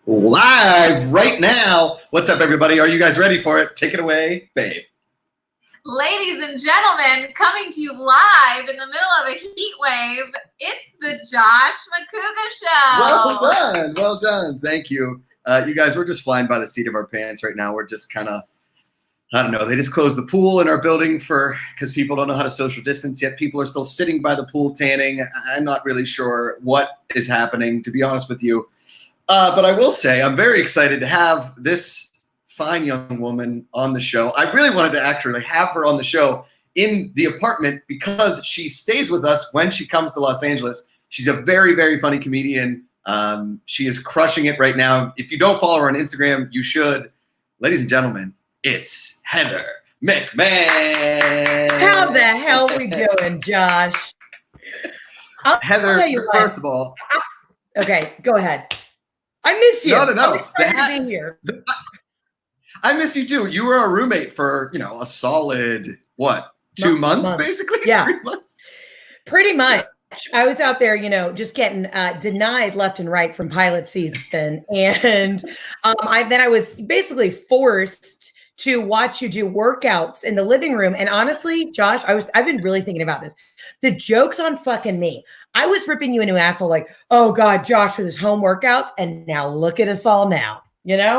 Live right now. What's up, everybody? Are you guys ready for it? Take it away, babe. Ladies and gentlemen, coming to you live in the middle of a heat wave, it's the Josh Macuga Show. Well done. Well done. Thank you. You guys, we're just flying by the seat of our pants right now. We're just kind of, I don't know, they just closed the pool in our building because people don't know how to social distance yet. People are still sitting by the pool tanning. I'm not really sure what is happening, to be honest with you. But I will say I'm very excited to have this fine young woman on the show. I really wanted to actually have her on the show in the apartment because she stays with us when she comes to Los Angeles. She's a very, very funny comedian. She is crushing it right now. If you don't follow her on Instagram, you should. Ladies and gentlemen, it's Heather McMahan. How the hell we doing, Josh? Heather, I'll tell you first of all. Okay, go ahead. I miss you. No. I'm excited to be here. I miss you too. You were a roommate for, a solid, what, 2 months, basically? Yeah. 3 months? Pretty much. I was out there, just getting denied left and right from pilot season. And I was basically forced to watch you do workouts in the living room. And honestly, Josh, I've been really thinking about this. The joke's on fucking me. I was ripping you a new asshole like, oh God, Josh with his home workouts. And now look at us all now,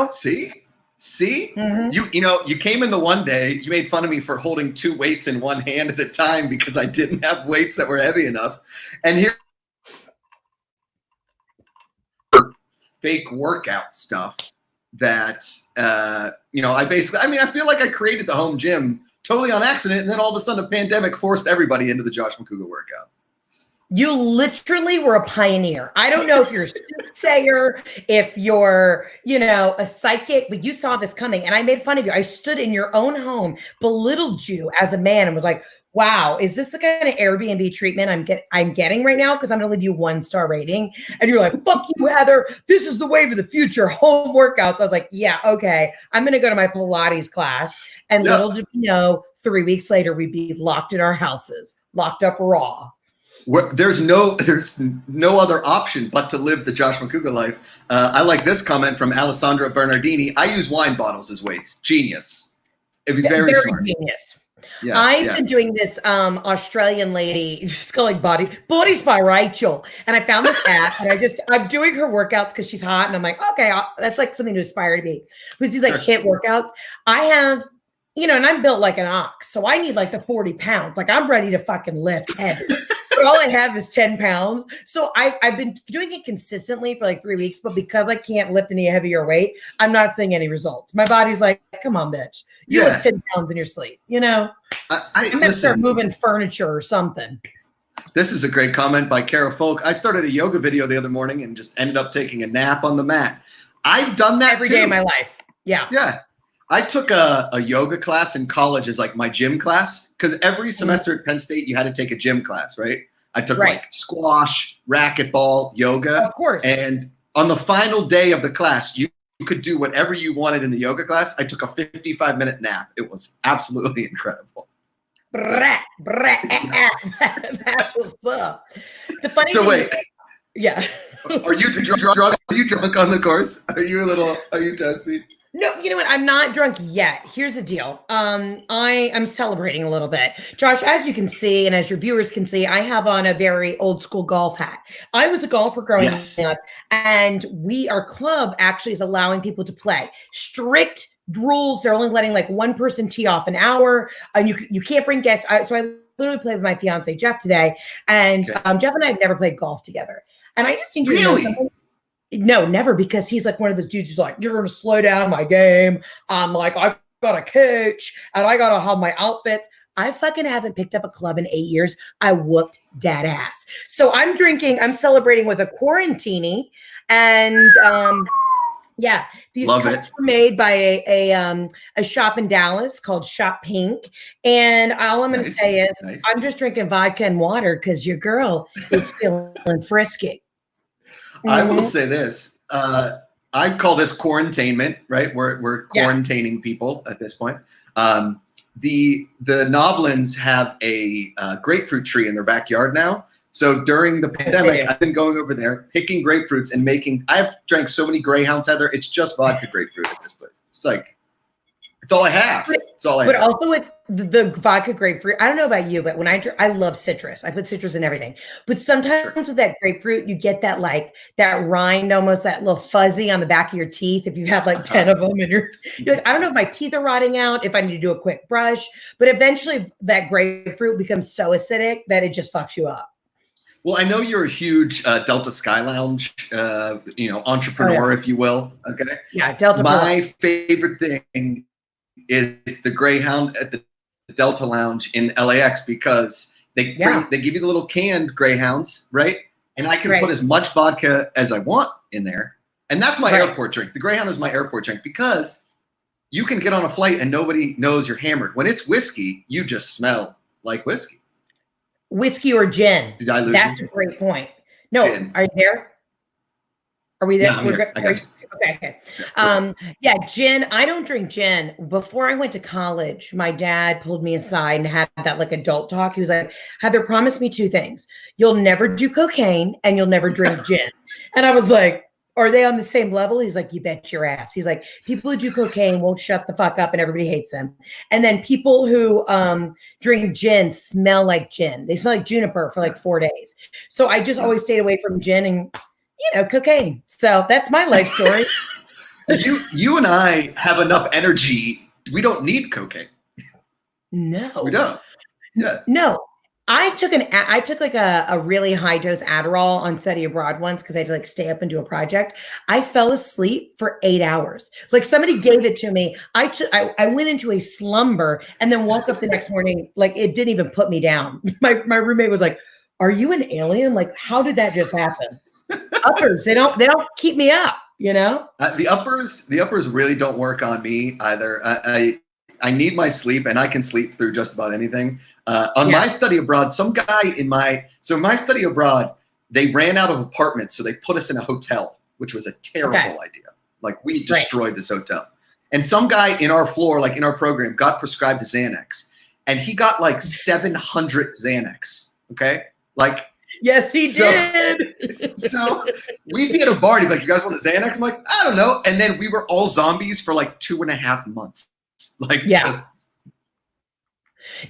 See, Mm-hmm. You came in the one day, you made fun of me for holding 2 weights in one hand at a time because I didn't have weights that were heavy enough. And here, fake workout stuff that, I feel like I created the home gym totally on accident. And then all of a sudden a pandemic forced everybody into the Josh Macuga workout. You literally were a pioneer. I don't know if you're a soothsayer, if you're, a psychic, but you saw this coming and I made fun of you. I stood in your own home, belittled you as a man and was like, wow, is this the kind of Airbnb treatment I'm getting right now? Because I'm going to leave you 1-star rating. And you're like, fuck you, Heather. This is the wave of the future, home workouts. I was like, yeah, okay. I'm going to go to my Pilates class. And little did we know, 3 weeks later, we'd be locked in our houses, locked up raw. There's no other option but to live the Josh Macuga life. I like this comment from Alessandra Bernardini. I use wine bottles as weights. Genius. It'd be very smart. Genius. Yes, I've been doing this Australian lady, just calling Bodies by Rachel. And I found this app and I'm doing her workouts because she's hot. And I'm like, okay, that's like something to aspire to be. Because these like hit workouts. I have, and I'm built like an ox. So I need like the 40 pounds. Like I'm ready to fucking lift heavy. But all I have is 10 pounds. So I've been doing it consistently for like 3 weeks, but because I can't lift any heavier weight, I'm not seeing any results. My body's like, come on, bitch. You lift 10 pounds in your sleep, I'm going to start moving furniture or something. This is a great comment by Kara Folk. I started a yoga video the other morning and just ended up taking a nap on the mat. I've done that every day of my life. Yeah. Yeah. I took a yoga class in college as like my gym class because every semester at Penn State you had to take a gym class, right? I took like squash, racquetball, yoga. Of course. And on the final day of the class, you could do whatever you wanted in the yoga class. I took a 55-minute nap. It was absolutely incredible. That's what's up. The funny thing wait. Yeah. Are you drunk? Are you drunk on the course? Are you testy? No, you know what? I'm not drunk yet. Here's the deal. I'm celebrating a little bit. Josh, as you can see, and as your viewers can see, I have on a very old school golf hat. I was a golfer growing up, and our club actually is allowing people to play. Strict rules. They're only letting like one person tee off an hour, and you can't bring guests. So I literally played with my fiance, Jeff, today, and Jeff and I have never played golf together. And I just need you to know something. No, never, because he's like one of those dudes who's like, you're going to slow down my game. I'm like, I've got a coach and I got to have my outfits. I fucking haven't picked up a club in 8 years. I whooped dad ass. So I'm celebrating with a quarantini. And these cups were made by a shop in Dallas called Shop Pink. And all I'm going to say is I'm just drinking vodka and water because your girl is feeling frisky. I will say this. I call this quarantainment, right? We're quarantining people at this point. The Novlands have a grapefruit tree in their backyard now. So during the pandemic, I've been going over there, picking grapefruits and making. I've drank so many Greyhounds, Heather. It's just vodka grapefruit at this place. It's like, it's all I have. It's all I have. But also with the vodka grapefruit, I don't know about you, but when I love citrus. I put citrus in everything. But sometimes with that grapefruit, you get that like that rind, almost that little fuzzy on the back of your teeth. If you've had like 10 of them, and you're like, I don't know if my teeth are rotting out, if I need to do a quick brush. But eventually, that grapefruit becomes so acidic that it just fucks you up. Well, I know you're a huge Delta Sky Lounge, entrepreneur, if you will. Okay. Yeah, Delta. My favorite thing is the Greyhound at the Delta Lounge in LAX because they give you the little canned Greyhounds, right? And I can put as much vodka as I want in there. And that's my airport drink. The Greyhound is my airport drink because you can get on a flight and nobody knows you're hammered. When it's whiskey, you just smell like whiskey. Whiskey or gin. Did I lose That's you? a great point. No, gin. Are you there? Are we there? Yeah, I'm here. I got you. Okay. Gin. I don't drink gin. Before I went to college, my dad pulled me aside and had that like adult talk. He was like, Heather, promise me two things. You'll never do cocaine and you'll never drink gin. And I was like, are they on the same level? He's like, you bet your ass. He's like, people who do cocaine won't shut the fuck up and everybody hates them. And then people who drink gin smell like gin. They smell like juniper for like 4 days. So I just always stayed away from gin and, cocaine. So that's my life story. You and I have enough energy. We don't need cocaine. No. We don't. Yeah. No. I took like a really high dose Adderall on study abroad once because I had to like stay up and do a project. I fell asleep for 8 hours. Like somebody gave it to me. I went into a slumber and then woke up the next morning. Like it didn't even put me down. My roommate was like, "Are you an alien? Like how did that just happen?" Uppers, they don't keep me up. The uppers really don't work on me either. I need my sleep, and I can sleep through just about anything. My study abroad, my study abroad, they ran out of apartments, so they put us in a hotel, which was a terrible idea. Like we destroyed this hotel. And some guy in our floor, like in our program, got prescribed a Xanax, and he got like 700 Xanax. Okay, like. Yes, he did. So we'd be at a bar, and he'd be like, "You guys want a Xanax?" I'm like, "I don't know." And then we were all zombies for like 2.5 months.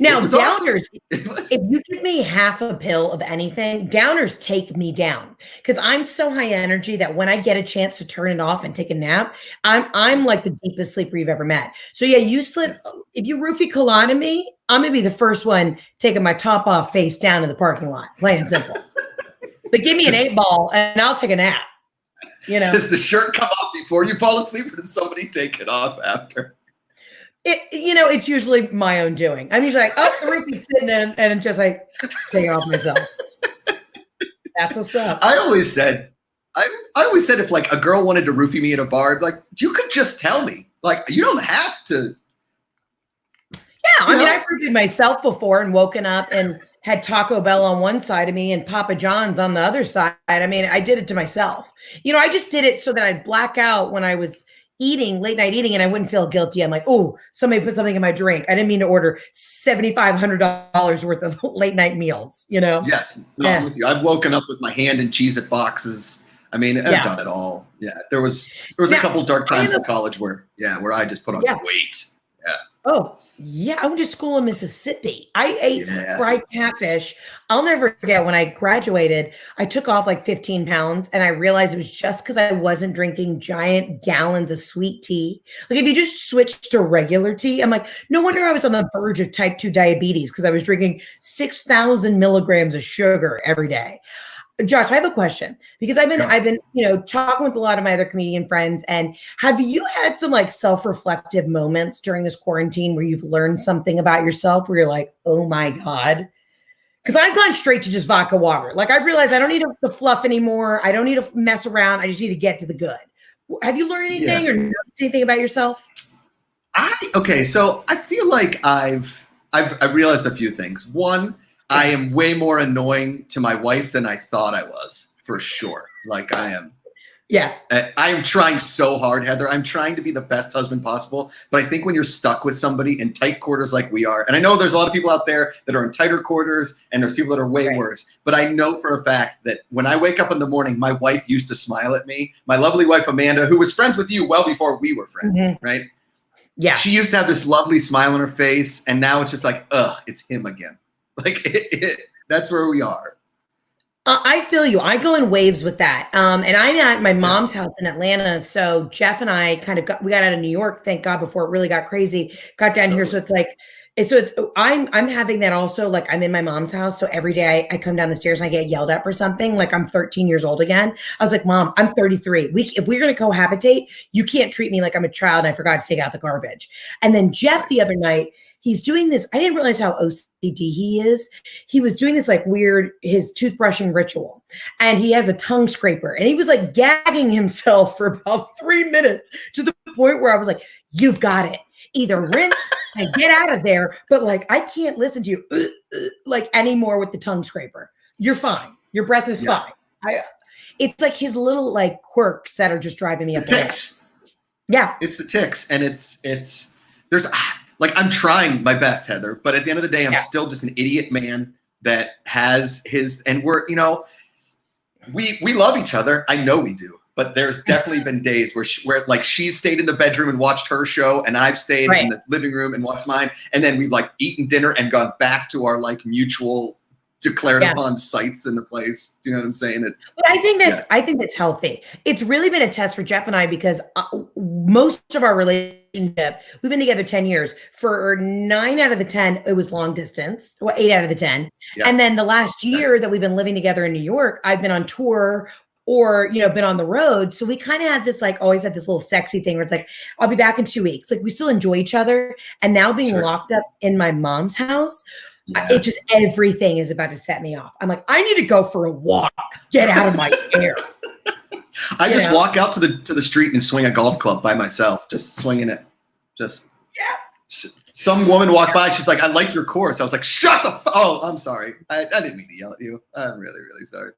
Now, downers, if you give me half a pill of anything, downers take me down because I'm so high energy that when I get a chance to turn it off and take a nap, I'm like the deepest sleeper you've ever met. So yeah, if you roofie colada me, I'm gonna be the first one taking my top off face down in the parking lot, plain and simple. But give me an 8-ball and I'll take a nap. Does the shirt come off before you fall asleep, or does somebody take it off after? It's usually my own doing. I'm usually like, oh, the roofie's sitting there, and just like take it off myself. That's what's up. I always said if like a girl wanted to roofie me at a bar, like you could just tell me. Like you don't have to. Yeah, I mean, I've roofied myself before and woken up and had Taco Bell on one side of me and Papa John's on the other side. I mean, I did it to myself. I just did it so that I'd black out when I was late night eating, and I wouldn't feel guilty. I'm like, oh, somebody put something in my drink. I didn't mean to order $7,500 worth of late night meals, Yes, I'm with you. I've woken up with my hand in Cheez-It boxes. I mean, I've done it a There was a couple dark times in college where I just put on weight. Yeah. Oh, yeah. I went to school in Mississippi. I ate fried catfish. I'll never forget when I graduated, I took off like 15 pounds and I realized it was just because I wasn't drinking giant gallons of sweet tea. Like if you just switched to regular tea, I'm like, no wonder I was on the verge of type 2 diabetes because I was drinking 6,000 milligrams of sugar every day. Josh, I have a question because I've been, talking with a lot of my other comedian friends, and have you had some like self-reflective moments during this quarantine where you've learned something about yourself where you're like, oh my God? Because I've gone straight to just vodka water. Like I've realized I don't need the fluff anymore. I don't need to mess around. I just need to get to the good. Have you learned anything or noticed anything about yourself? So I feel like I've realized a few things. One, I am way more annoying to my wife than I thought I was, for sure. Like I am Yeah. I am trying so hard, Heather. I'm trying to be the best husband possible. But I think when you're stuck with somebody in tight quarters like we are, and I know there's a lot of people out there that are in tighter quarters and there's people that are way worse. But I know for a fact that when I wake up in the morning, my wife used to smile at me. My lovely wife, Amanda, who was friends with you well before we were friends, right? Yeah. She used to have this lovely smile on her face. And now it's just like, ugh, it's him again. Like that's where we are. I feel you. I go in waves with that. And I'm at my mom's house in Atlanta. So Jeff and I we got out of New York, thank God, before it really got crazy, got down here. So it's like, I'm having that also. Like I'm in my mom's house. So every day I come down the stairs and I get yelled at for something. Like I'm 13 years old again. I was like, Mom, I'm 33. If we're going to cohabitate, you can't treat me like I'm a child and I forgot to take out the garbage. And then Jeff the other night, he's doing this. I didn't realize how OCD he is. He was doing this like weird, his toothbrushing ritual, and he has a tongue scraper, and he was like gagging himself for about 3 minutes to the point where I was like, you've got it. Either rinse and get out of there. But like, I can't listen to you like anymore with the tongue scraper. You're fine. Your breath is fine. It's like his little like quirks that are just driving me up. Ticks. Yeah. It's the ticks. And there's like, I'm trying my best, Heather, but at the end of the day, I'm still just an idiot man that has and we're, we love each other. I know we do, but there's definitely been days where like she's stayed in the bedroom and watched her show and I've stayed in the living room and watched mine. And then we've like eaten dinner and gone back to our like mutual declared upon sites in the place. Do you know what I'm saying? But I think that's healthy. It's really been a test for Jeff and I because most of our relationship, we've been together 10 years. For 9 out of the 10, it was long distance. Well, 8 out of the 10. Yeah. And then the last year that we've been living together in New York, I've been on tour or, been on the road. So we kind of had this, like, always had this little sexy thing where it's like, I'll be back in 2 weeks. Like we still enjoy each other. And now being locked up in my mom's house, it just, everything is about to set me off. I'm like, I need to go for a walk. Get out of my hair. I just walk out to the street and swing a golf club by myself, just swinging it. Some woman walked by. She's like, I like your course. I was like, shut the oh, I'm sorry. I didn't mean to yell at you. I'm really, really sorry.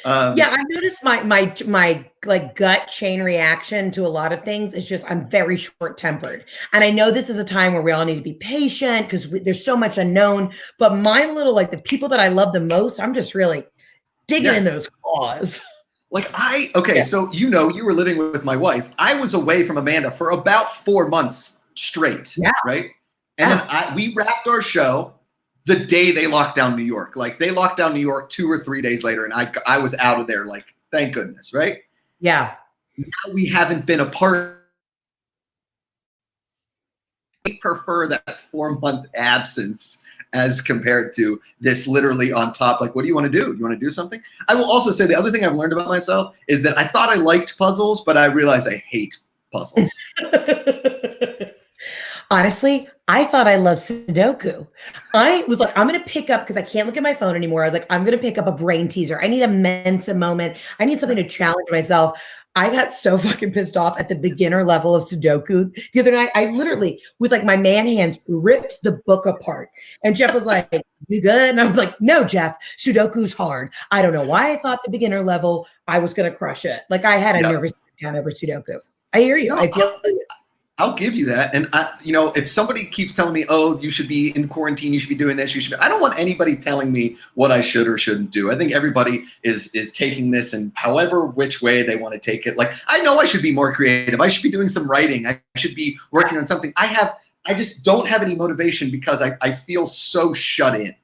I've noticed my like gut chain reaction to a lot of things is just I'm very short tempered, and I know this is a time where we all need to be patient because there's so much unknown. But my little like the people that I love the most, I'm just really digging in those claws. Like so you were living with my wife. I was away from Amanda for about 4 months straight, right? And then we wrapped our show the day they locked down New York. Like they locked down New York 2 or 3 days later, and I was out of there. Like, thank goodness, right? Yeah. Now we haven't been apart. I prefer that 4-month absence as compared to this literally on top. Like, what do you want to do? You want to do something? I will also say the other thing I've learned about myself is that I thought I liked puzzles, but I realized I hate puzzles. Honestly, I thought I loved Sudoku. I was like, I'm going to pick up, because I can't look at my phone anymore. I was like, I'm going to pick up a brain teaser. I need a Mensa moment. I need something to challenge myself. I got so fucking pissed off at the beginner level of Sudoku. The other night, I literally, with like my man hands, ripped the book apart. And Jeff was like, you good? And I was like, no, Jeff, Sudoku's hard. I don't know why I thought the beginner level, I was going to crush it. Like I had a nervous breakdown over Sudoku. I hear you. I feel I'll give you that. And if somebody keeps telling me, oh, you should be in quarantine, you should be doing this, I don't want anybody telling me what I should or shouldn't do. I think everybody is taking this and however which way they want to take it. Like, I know I should be more creative. I should be doing some writing. I should be working on something. I just don't have any motivation because I feel so shut in.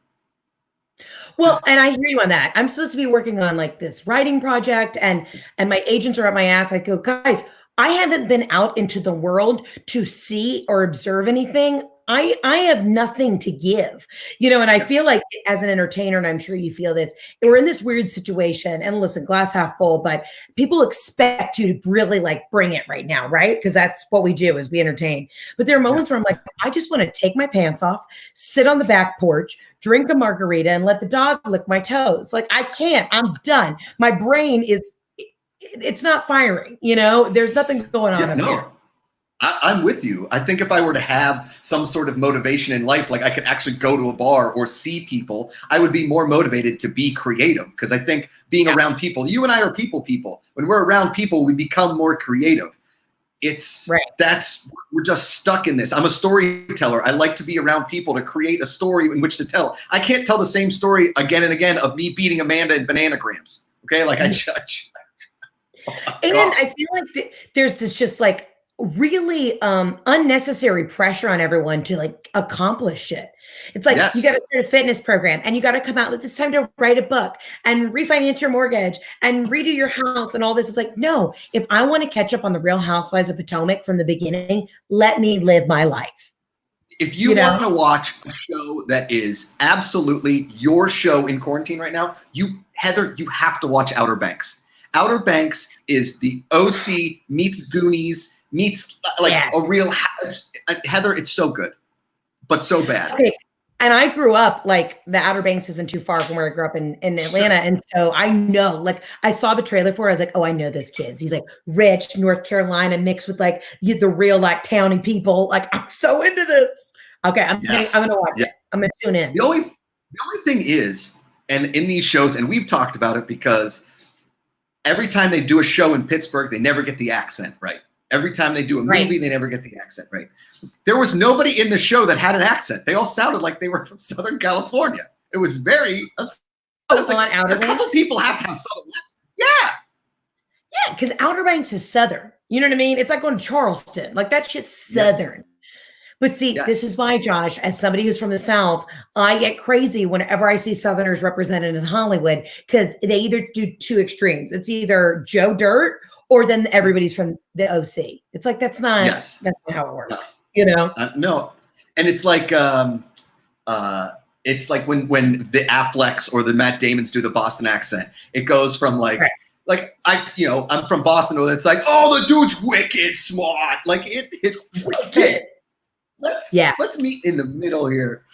Well, and I hear you on that. I'm supposed to be working on like this writing project and my agents are at my ass. I go, guys, I haven't been out into the world to see or observe anything. I have nothing to give, and I feel like as an entertainer, and I'm sure you feel this, we're in this weird situation, and listen, glass half full, but people expect you to really like bring it right now, right? Because that's what we do is we entertain. But there are moments where I'm like, I just want to take my pants off, sit on the back porch, drink a margarita, and let the dog lick my toes. Like I can't, I'm done. My brain it's not firing, there's nothing going on up here. I'm with you. I think if I were to have some sort of motivation in life, like I could actually go to a bar or see people, I would be more motivated to be creative. Because I think being around people, you and I are people. When we're around people, we become more creative. We're just stuck in this. I'm a storyteller. I like to be around people to create a story in which to tell. I can't tell the same story again and again of me beating Amanda in Bananagrams. Okay, like I judge. And I feel like there's this just like really unnecessary pressure on everyone to like accomplish it. It's like you got to start a fitness program and you got to come out with this time to write a book and refinance your mortgage and redo your house and all this. It's like, no, if I want to catch up on the Real Housewives of Potomac from the beginning, let me live my life. If you want to watch a show that is absolutely your show in quarantine right now, Heather, you have to watch Outer Banks. Outer Banks is the OC meets Goonies meets a real Heather. It's so good, but so bad. Okay. And I grew up like the Outer Banks isn't too far from where I grew up in Atlanta. And so I know, like I saw the trailer for it. I was like, oh, I know this kid. He's like rich North Carolina mixed with like the real like towny people. Like I'm so into this. Okay. I'm going to watch it. I'm going to tune in. The only thing is, and in these shows, and we've talked about it because every time they do a show in Pittsburgh, they never get the accent right. Every time they do a movie, they never get the accent right. There was nobody in the show that had an accent. They all sounded like they were from Southern California. It was very upsetting. A couple people have to have Southern accents. Yeah. Yeah, because Outer Banks is Southern. You know what I mean? It's like going to Charleston. Like that shit's Southern. Yes. But see, this is why, Josh, as somebody who's from the South, I get crazy whenever I see Southerners represented in Hollywood because they either do two extremes. It's either Joe Dirt or then everybody's from the OC. It's like, that's not how it works, you know? No. And it's like when the Afflecks or the Matt Damons do the Boston accent, it goes from like I'm from Boston, or it's like, oh, the dude's wicked smart. Like it's wicked. Let's meet in the middle here.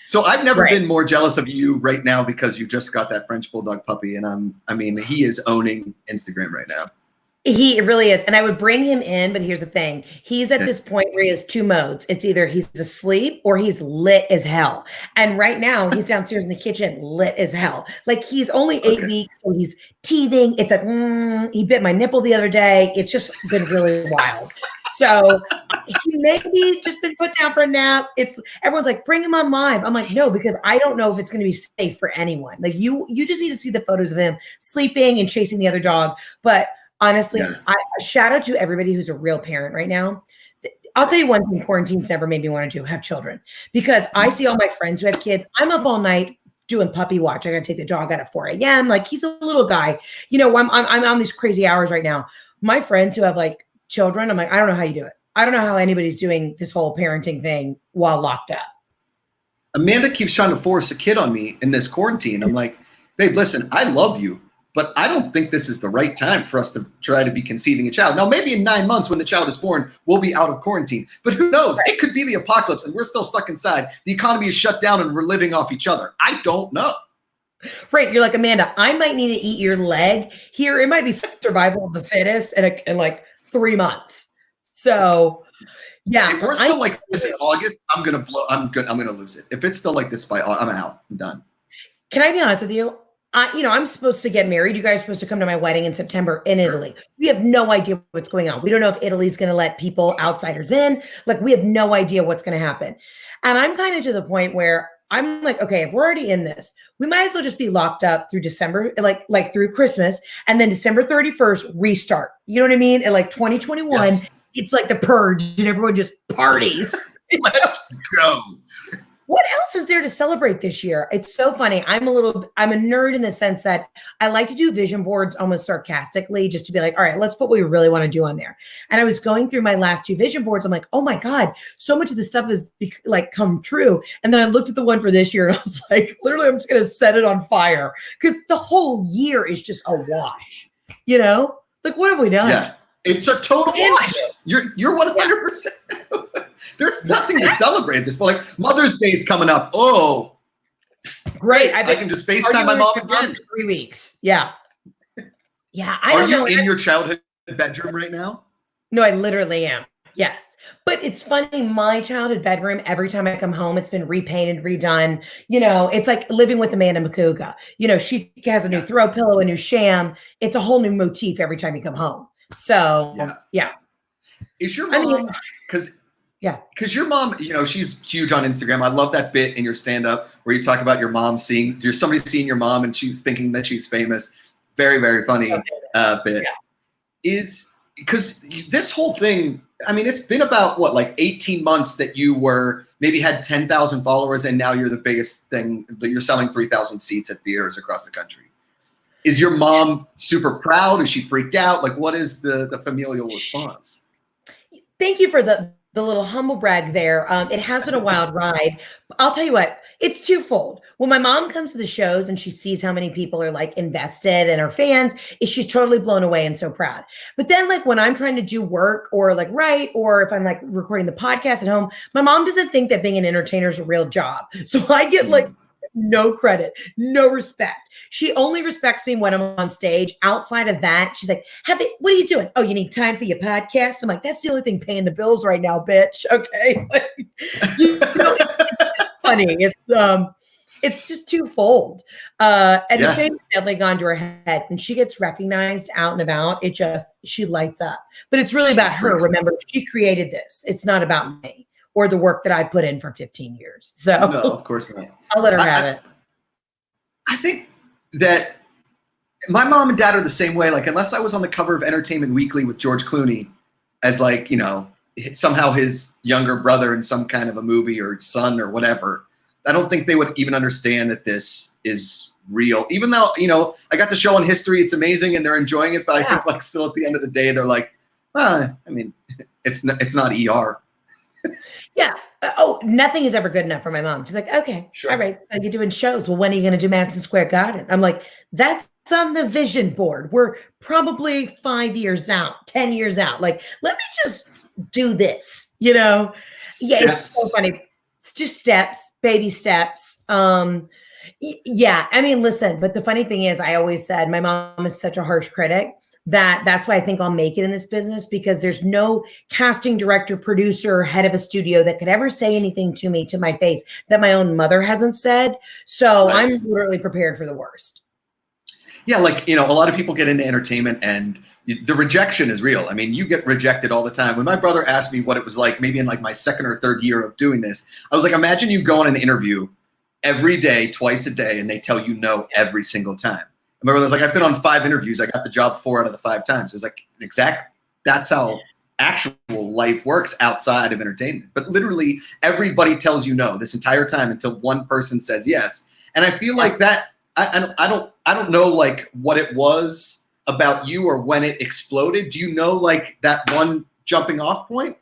So I've never been more jealous of you right now because you just got that French Bulldog puppy, and he is owning Instagram right now. He really is. And I would bring him in, but here's the thing. He's at this point where he has two modes. It's either he's asleep or he's lit as hell. And right now he's downstairs in the kitchen, lit as hell. Like he's only 8 weeks, so he's teething. It's like, he bit my nipple the other day. It's just been really wild. So he maybe just been put down for a nap. Everyone's like, bring him on live. I'm like, no, because I don't know if it's going to be safe for anyone. Like you just need to see the photos of him sleeping and chasing the other dog. But honestly, I shout out to everybody who's a real parent right now. I'll tell you one thing quarantine's never made me want to do, have children. Because I see all my friends who have kids. I'm up all night doing puppy watch. I got to take the dog out at 4 a.m. Like he's a little guy. You know, I'm on these crazy hours right now. My friends who have like children, I'm like, I don't know how you do it. I don't know how anybody's doing this whole parenting thing while locked up. Amanda keeps trying to force a kid on me in this quarantine. I'm like, babe, listen, I love you, but I don't think this is the right time for us to try to be conceiving a child. Now, maybe in 9 months when the child is born, we'll be out of quarantine. But who knows? It could be the apocalypse and we're still stuck inside. The economy is shut down and we're living off each other. I don't know. Right. You're like, Amanda, I might need to eat your leg here. It might be survival of the fittest in like 3 months. So, yeah. If we're still like this in August, I'm going to lose it. If it's still like this by August, I'm out. I'm done. Can I be honest with you? I'm supposed to get married. You guys are supposed to come to my wedding in September in Italy. We have no idea what's going on. We don't know if Italy's going to let people, outsiders in. Like, we have no idea what's going to happen. And I'm kind of to the point where I'm like, okay, if we're already in this, we might as well just be locked up through December, like through Christmas, and then December 31st, restart. You know what I mean? And like 2021, it's like the purge and everyone just parties. Let's go. What else is there to celebrate this year? It's so funny. I'm a nerd in the sense that I like to do vision boards almost sarcastically, just to be like, all right, let's put what we really want to do on there. And I was going through my last 2 vision boards. I'm like, oh my God, so much of this stuff has like come true. And then I looked at the one for this year and I was like, literally, I'm just going to set it on fire because the whole year is just a wash, you know? Like, what have we done? Yeah. It's a total wash. You're 100%. There's nothing to celebrate at this point. Like Mother's Day is coming up. Oh, great! I can just FaceTime my mom again. 3 weeks. Yeah. Yeah. Are you in your childhood bedroom right now? No, I literally am. Yes. But it's funny, my childhood bedroom, every time I come home, it's been repainted, redone. It's like living with Amanda Macuga. She has a new Yeah. throw pillow, a new sham. It's a whole new motif every time you come home. So, yeah. Is your I mean, mom, because yeah. your mom, she's huge on Instagram. I love that bit in your stand-up where you talk about your mom somebody seeing your mom and she's thinking that she's famous. Very, very funny bit. Yeah. Is because this whole thing, I mean, it's been about what, like 18 months that you maybe had 10,000 followers and now you're the biggest thing, that you're selling 3,000 seats at theaters across the country. Is your mom super proud? Is she freaked out? Like, what is the familial response? Thank you for the little humble brag there. It has been a wild ride. I'll tell you what, it's twofold. When my mom comes to the shows and she sees how many people are like invested and are fans, she's totally blown away and so proud. But then like when I'm trying to do work or like write, or if I'm like recording the podcast at home, my mom doesn't think that being an entertainer is a real job. So I get like no credit, no respect. She only respects me when I'm on stage. Outside of that, she's like, what are you doing? Oh, you need time for your podcast? I'm like, that's the only thing paying the bills right now, bitch. Okay. It's funny. It's just twofold. And the fame has definitely gone to her head. And she gets recognized out and about. She lights up. But it's really about her. Remember, she created this. It's not about me or the work that I put in for 15 years. So no, of course not. I'll let her have it. I think that my mom and dad are the same way. Like, unless I was on the cover of Entertainment Weekly with George Clooney as like, somehow his younger brother in some kind of a movie or son or whatever, I don't think they would even understand that this is real. Even though, I got the show on History, it's amazing and they're enjoying it. But I think like still at the end of the day, they're like, I mean, it's not ER. Yeah. Oh, nothing is ever good enough for my mom. She's like, okay, sure. All right. So you're doing shows. Well, when are you going to do Madison Square Garden? I'm like, that's on the vision board. We're probably 5 years out, 10 years out. Like, let me just do this, Yeah, it's so funny. It's just steps, baby steps. Yeah. I mean, listen, but the funny thing is I always said my mom is such a harsh critic. That's why I think I'll make it in this business, because there's no casting director, producer, head of a studio that could ever say anything to me to my face that my own mother hasn't said. So I'm literally prepared for the worst. Yeah. Like, a lot of people get into entertainment and the rejection is real. I mean, you get rejected all the time. When my brother asked me what it was like, maybe in like my second or third year of doing this, I was like, imagine you go on an interview every day, twice a day, and they tell you no every single time. My brother's like, I've been on 5 interviews. I got the job 4 out of the 5 times. It was like, exactly. That's how actual life works outside of entertainment. But literally everybody tells you no this entire time until one person says yes. And I feel like that, I don't know like what it was about you or when it exploded. Do you know like that one jumping off point?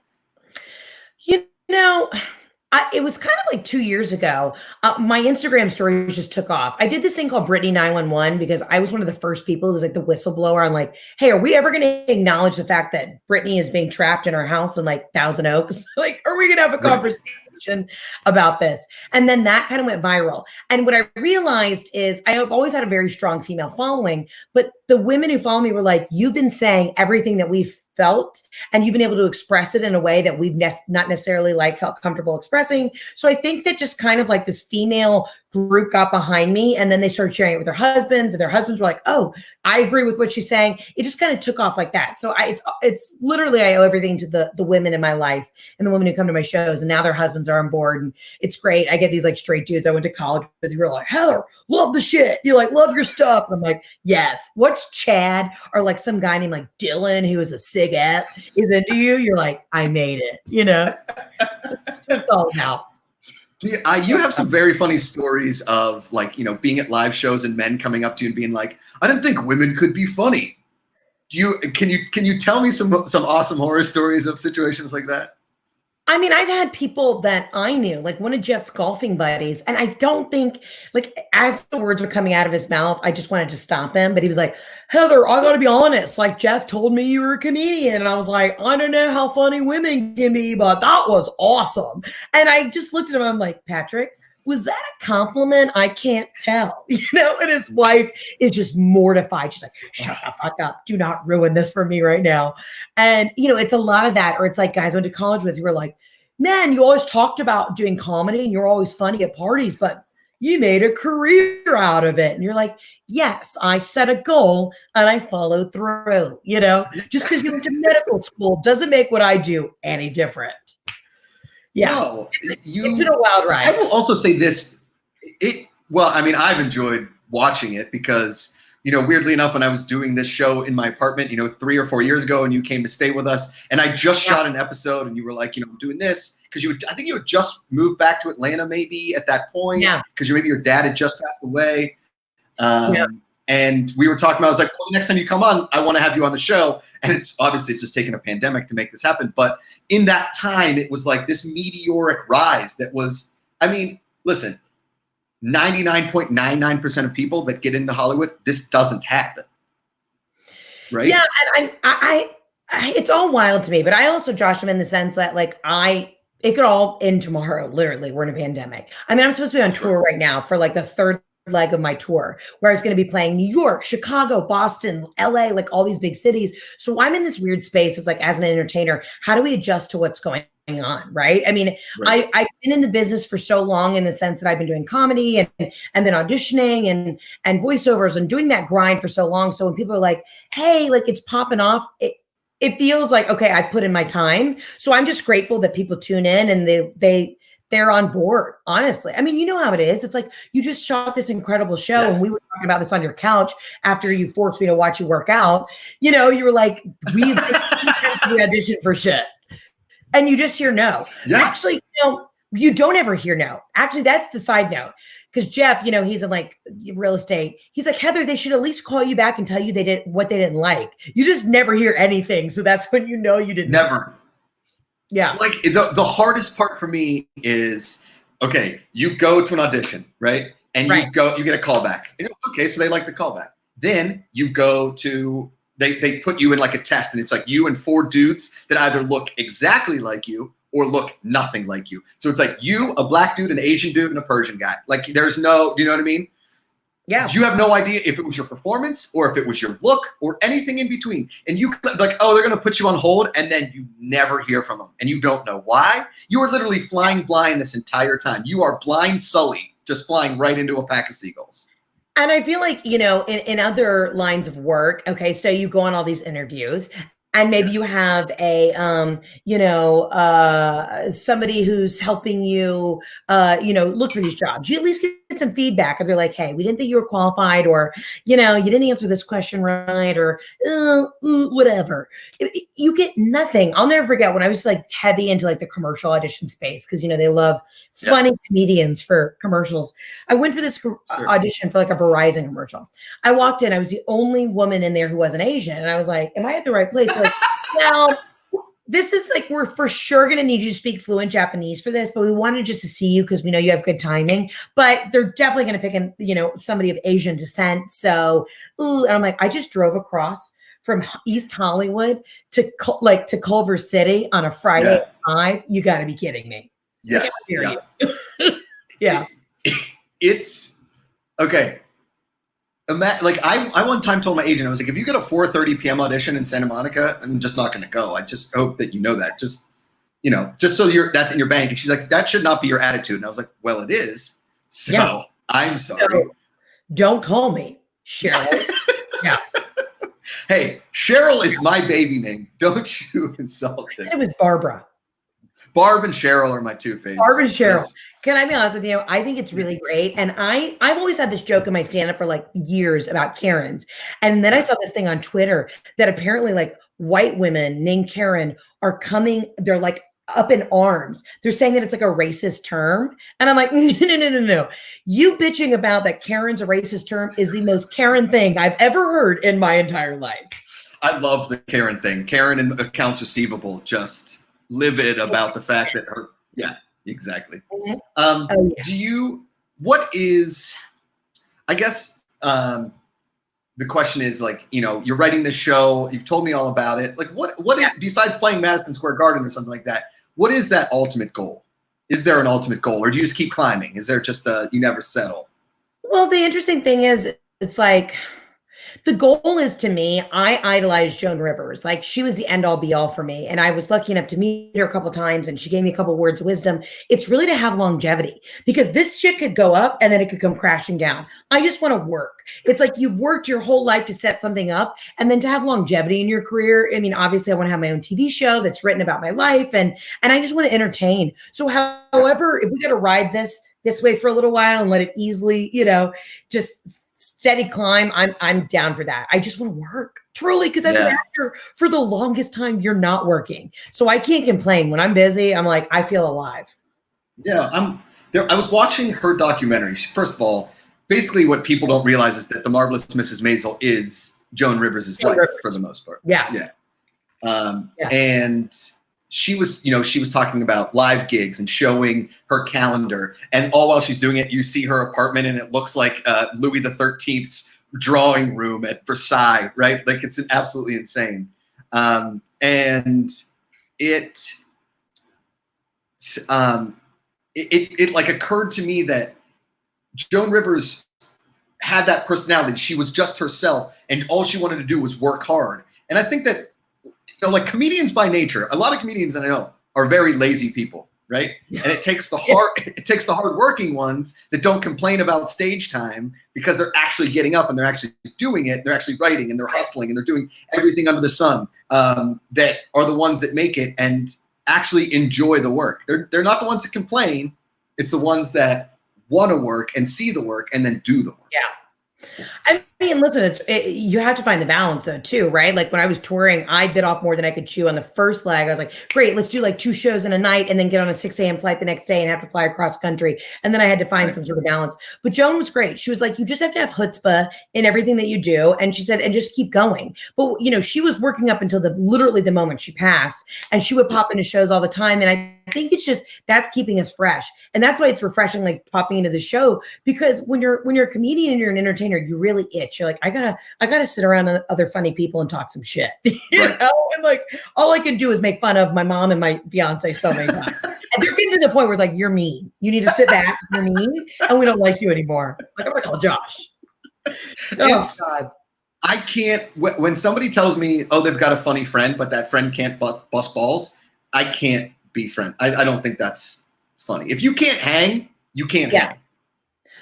It was kind of like 2 years ago. My Instagram stories just took off. I did this thing called Britney 911 because I was one of the first people who was like the whistleblower on like, hey, are we ever going to acknowledge the fact that Britney is being trapped in her house in like Thousand Oaks? Like, are we going to have a conversation about this? And then that kind of went viral. And what I realized is I have always had a very strong female following, but the women who follow me were like, you've been saying everything that we've felt, and you've been able to express it in a way that we've not necessarily like felt comfortable expressing. So I think that just kind of like this female group got behind me, and then they started sharing it with their husbands, and their husbands were like, oh, I agree with what she's saying. It just kind of took off like that. So it's literally, I owe everything to the women in my life and the women who come to my shows, and now their husbands are on board, and it's great. I get these like straight dudes I went to college with who are like, Heather, love the shit. You like, love your stuff. And I'm like, yes. What's Chad? Or like some guy named like Dylan, who is a cigette, is into you. You're like, I made it, That's what it's all about. You have some very funny stories of like, being at live shows and men coming up to you and being like, I didn't think women could be funny. Can you tell me some awesome horror stories of situations like that? I mean, I've had people that I knew, like one of Jeff's golfing buddies, and I don't think, like, as the words were coming out of his mouth, I just wanted to stop him. But he was like, Heather, I got to be honest. Like, Jeff told me you were a comedian. And I was like, I don't know how funny women can be, but that was awesome. And I just looked at him. I'm like, Patrick, was that a compliment? I can't tell. And his wife is just mortified. She's like, shut the fuck up. Do not ruin this for me right now. And, it's a lot of that. Or it's like guys I went to college with who were like, man, you always talked about doing comedy and you're always funny at parties, but you made a career out of it. And you're like, yes, I set a goal and I followed through. Just because you went to medical school doesn't make what I do any different. Yeah. No, it's been a wild ride. I will also say this. I've enjoyed watching it because, weirdly enough, when I was doing this show in my apartment, 3 or 4 years ago, and you came to stay with us, and I just shot an episode, and you were like, I'm doing this because I think you had just moved back to Atlanta maybe at that point, because maybe your dad had just passed away. And we were talking about, I was like, well, the next time you come on, I want to have you on the show. And it's just taken a pandemic to make this happen. But in that time, it was like this meteoric rise that was, listen, 99.99% of people that get into Hollywood, this doesn't happen. Right? Yeah, and I it's all wild to me. But I also, Josh, am in the sense that it could all end tomorrow. Literally, we're in a pandemic. I'm supposed to be on tour right now for the third leg of my tour, where I was going to be playing New York, Chicago, Boston, LA, all these big cities. So I'm in this weird space. It's as an entertainer, how do we adjust to what's going on? Right. I've been in the business for so long in the sense that I've been doing comedy and been auditioning and voiceovers and doing that grind for so long. So when people are like, hey, it's popping off, it feels like, okay, I put in my time. So I'm just grateful that people tune in and they're on board, honestly. You know how it is. It's like, you just shot this incredible show and we were talking about this on your couch after you forced me to watch you work out. You were like, we audition for shit. And you just hear no. Yeah. Actually, you don't ever hear no. Actually, that's the side note. Because Jeff, he's in real estate. He's like, Heather, they should at least call you back and tell you what they didn't like. You just never hear anything. So that's when you didn't. Never. Yeah. The hardest part for me is, okay, you go to an audition, right? And you get a call back. And okay, so they like the callback. Then you go to, they put you in a test, and it's you and 4 dudes that either look exactly like you or look nothing like you. So it's you, a black dude, an Asian dude, and a Persian guy. There's no, you know what I mean? Yeah. You have no idea if it was your performance or if it was your look or anything in between. And you they're going to put you on hold, and then you never hear from them. And you don't know why. You are literally flying blind this entire time. You are blind Sully, just flying right into a pack of seagulls. And I feel like, in other lines of work, okay, so you go on all these interviews, and maybe you have a, somebody who's helping you, look for these jobs. You at least get some feedback. Or they're like, hey, we didn't think you were qualified, or, you didn't answer this question right, or whatever. You get nothing. I'll never forget when I was heavy into the commercial audition space, because, they love funny comedians for commercials. I went for this audition for a Verizon commercial. I walked in, I was the only woman in there who wasn't Asian. And I was like, am I at the right place? Now, this is we're for sure going to need you to speak fluent Japanese for this, but we wanted just to see you because we know you have good timing. But they're definitely going to pick somebody of Asian descent. So, and I'm like, I just drove across from East Hollywood to Culver City on a Friday at 5. You got to be kidding me. Yes. Yeah. It's okay. I one time told my agent, I was like, if you get a 4:30 p.m. audition in Santa Monica, I'm just not going to go. I just hope that you know that. Just so that's in your bank. And she's like, that should not be your attitude. And I was like, well, it is. So I'm sorry. So, don't call me Cheryl. Yeah. Hey, Cheryl is my baby name. Don't you insult it. It was Barbara. Barb and Cheryl are my 2 faves. Barb and Cheryl. Yes. Can I be honest with you? I think it's really great. And I've always had this joke in my stand-up for years about Karens. And then I saw this thing on Twitter that apparently white women named Karen are coming, they're up in arms. They're saying that it's a racist term. And I'm like, no. You bitching about that Karen's a racist term is the most Karen thing I've ever heard in my entire life. I love the Karen thing. Karen in accounts receivable, just livid about the fact that her, exactly. Mm-hmm. What is, I guess, the question is you're writing this show, you've told me all about it. What is, besides playing Madison Square Garden or something like that, what is that ultimate goal? is there an ultimate goal, or do you just keep climbing? Is there just you never settle? Well, the interesting thing is, it's like, the goal is, to me, I idolized Joan Rivers. Like, she was the end all be all for me. And I was lucky enough to meet her a couple times, and she gave me a couple words of wisdom. It's really to have longevity, because this shit could go up and then it could come crashing down. I just want to work. It's like you've worked your whole life to set something up, and then to have longevity in your career. I mean, obviously I want to have my own TV show that's written about my life, and I just want to entertain. So however, if we got to ride this way for a little while and let it easily, just steady climb, I'm down for that. I just want to work, truly, because as an actor, for the longest time, you're not working. So I can't complain. When I'm busy, I'm like, I feel alive. Yeah, I was watching her documentary. First of all, basically what people don't realize is that The Marvelous Mrs. Maisel is Joan Rivers' life for the most part. Yeah. And she was talking about live gigs and showing her calendar, and all while she's doing it, you see her apartment and it looks like Louis XIII's drawing room at Versailles, right? Like, it's absolutely insane. And it like occurred to me that Joan Rivers had that personality. She was just herself, and all she wanted to do was work hard. And I think that, like, comedians by nature, a lot of comedians that I know are very lazy people, right? And it takes the hardworking ones that don't complain about stage time, because they're actually getting up and they're actually doing it. They're actually writing and they're hustling and they're doing everything under the sun, that are the ones that make it and actually enjoy the work. They're not the ones that complain. It's the ones that want to work and see the work and then do the work. Yeah. I mean, listen, you have to find the balance though too, right? Like, when I was touring, I bit off more than I could chew on the first leg. I was like, great, let's do like 2 shows in a night and then get on a 6 a.m. flight the next day and have to fly across country. And then I had to find some sort of balance. But Joan was great. She was like, you just have to have chutzpah in everything that you do. And she said, and just keep going. But she was working up until literally the moment she passed, and she would pop into shows all the time. And I think it's just, that's keeping us fresh. And that's why it's refreshing, like popping into the show, because when you're a comedian and you're an entertainer, you really itch. You're like, I gotta sit around with other funny people and talk some shit, And like, all I can do is make fun of my mom and my fiance so many times. And they're getting to the point where, like, you're mean. You need to sit back. You're mean, and we don't like you anymore. Like, I'm gonna call Josh. Oh God. I can't. When somebody tells me, oh, they've got a funny friend, but that friend can't bust balls, I can't be friend. I don't think that's funny. If you can't hang, you can't hang.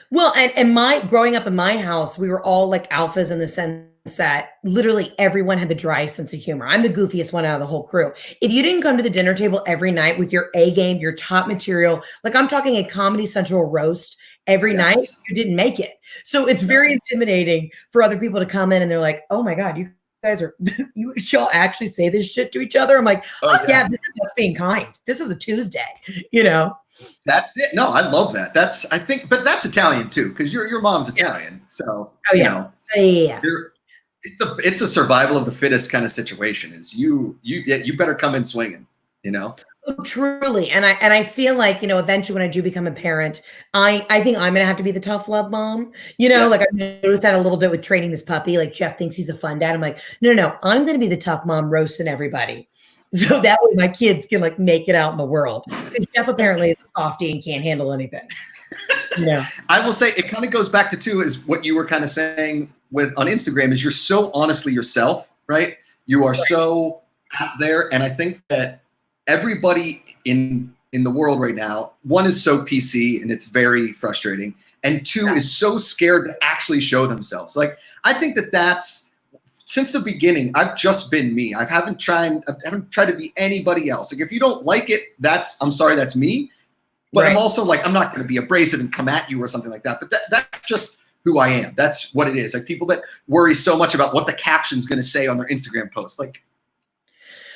Well, and my growing up in my house, we were all like alphas in the sense that literally everyone had the driest sense of humor. I'm the goofiest one out of the whole crew. If you didn't come to the dinner table every night with your A game, your top material, like I'm talking a Comedy Central roast every night, you didn't make it. So it's very intimidating for other people to come in and they're like, oh my God, you guys are, you shall actually say this shit to each other. I'm like, oh yeah, this is us being kind. This is a Tuesday, That's it. No, I love that. But that's Italian too, because your mom's Italian. So it's a survival of the fittest kind of situation. Is you better come in swinging, Oh, truly. And I feel like, eventually when I do become a parent, I think I'm going to have to be the tough love mom, like I noticed that a little bit with training this puppy. Like, Jeff thinks he's a fun dad. I'm like, no, I'm going to be the tough mom roasting everybody. So that way my kids can like make it out in the world. Because Jeff apparently is a softie and can't handle anything. I will say it kind of goes back to too, is what you were kind of saying on Instagram, is you're so honestly yourself, right? You are so out there. And I think that everybody in the world right now, one is so PC and it's very frustrating. And two is so scared to actually show themselves. Like, I think that's, since the beginning, I've just been me. I haven't tried to be anybody else. Like, if you don't like it, I'm sorry, that's me. But I'm also like, I'm not going to be abrasive and come at you or something like that. But that's just who I am. That's what it is. Like, people that worry so much about what the caption's going to say on their Instagram post, like,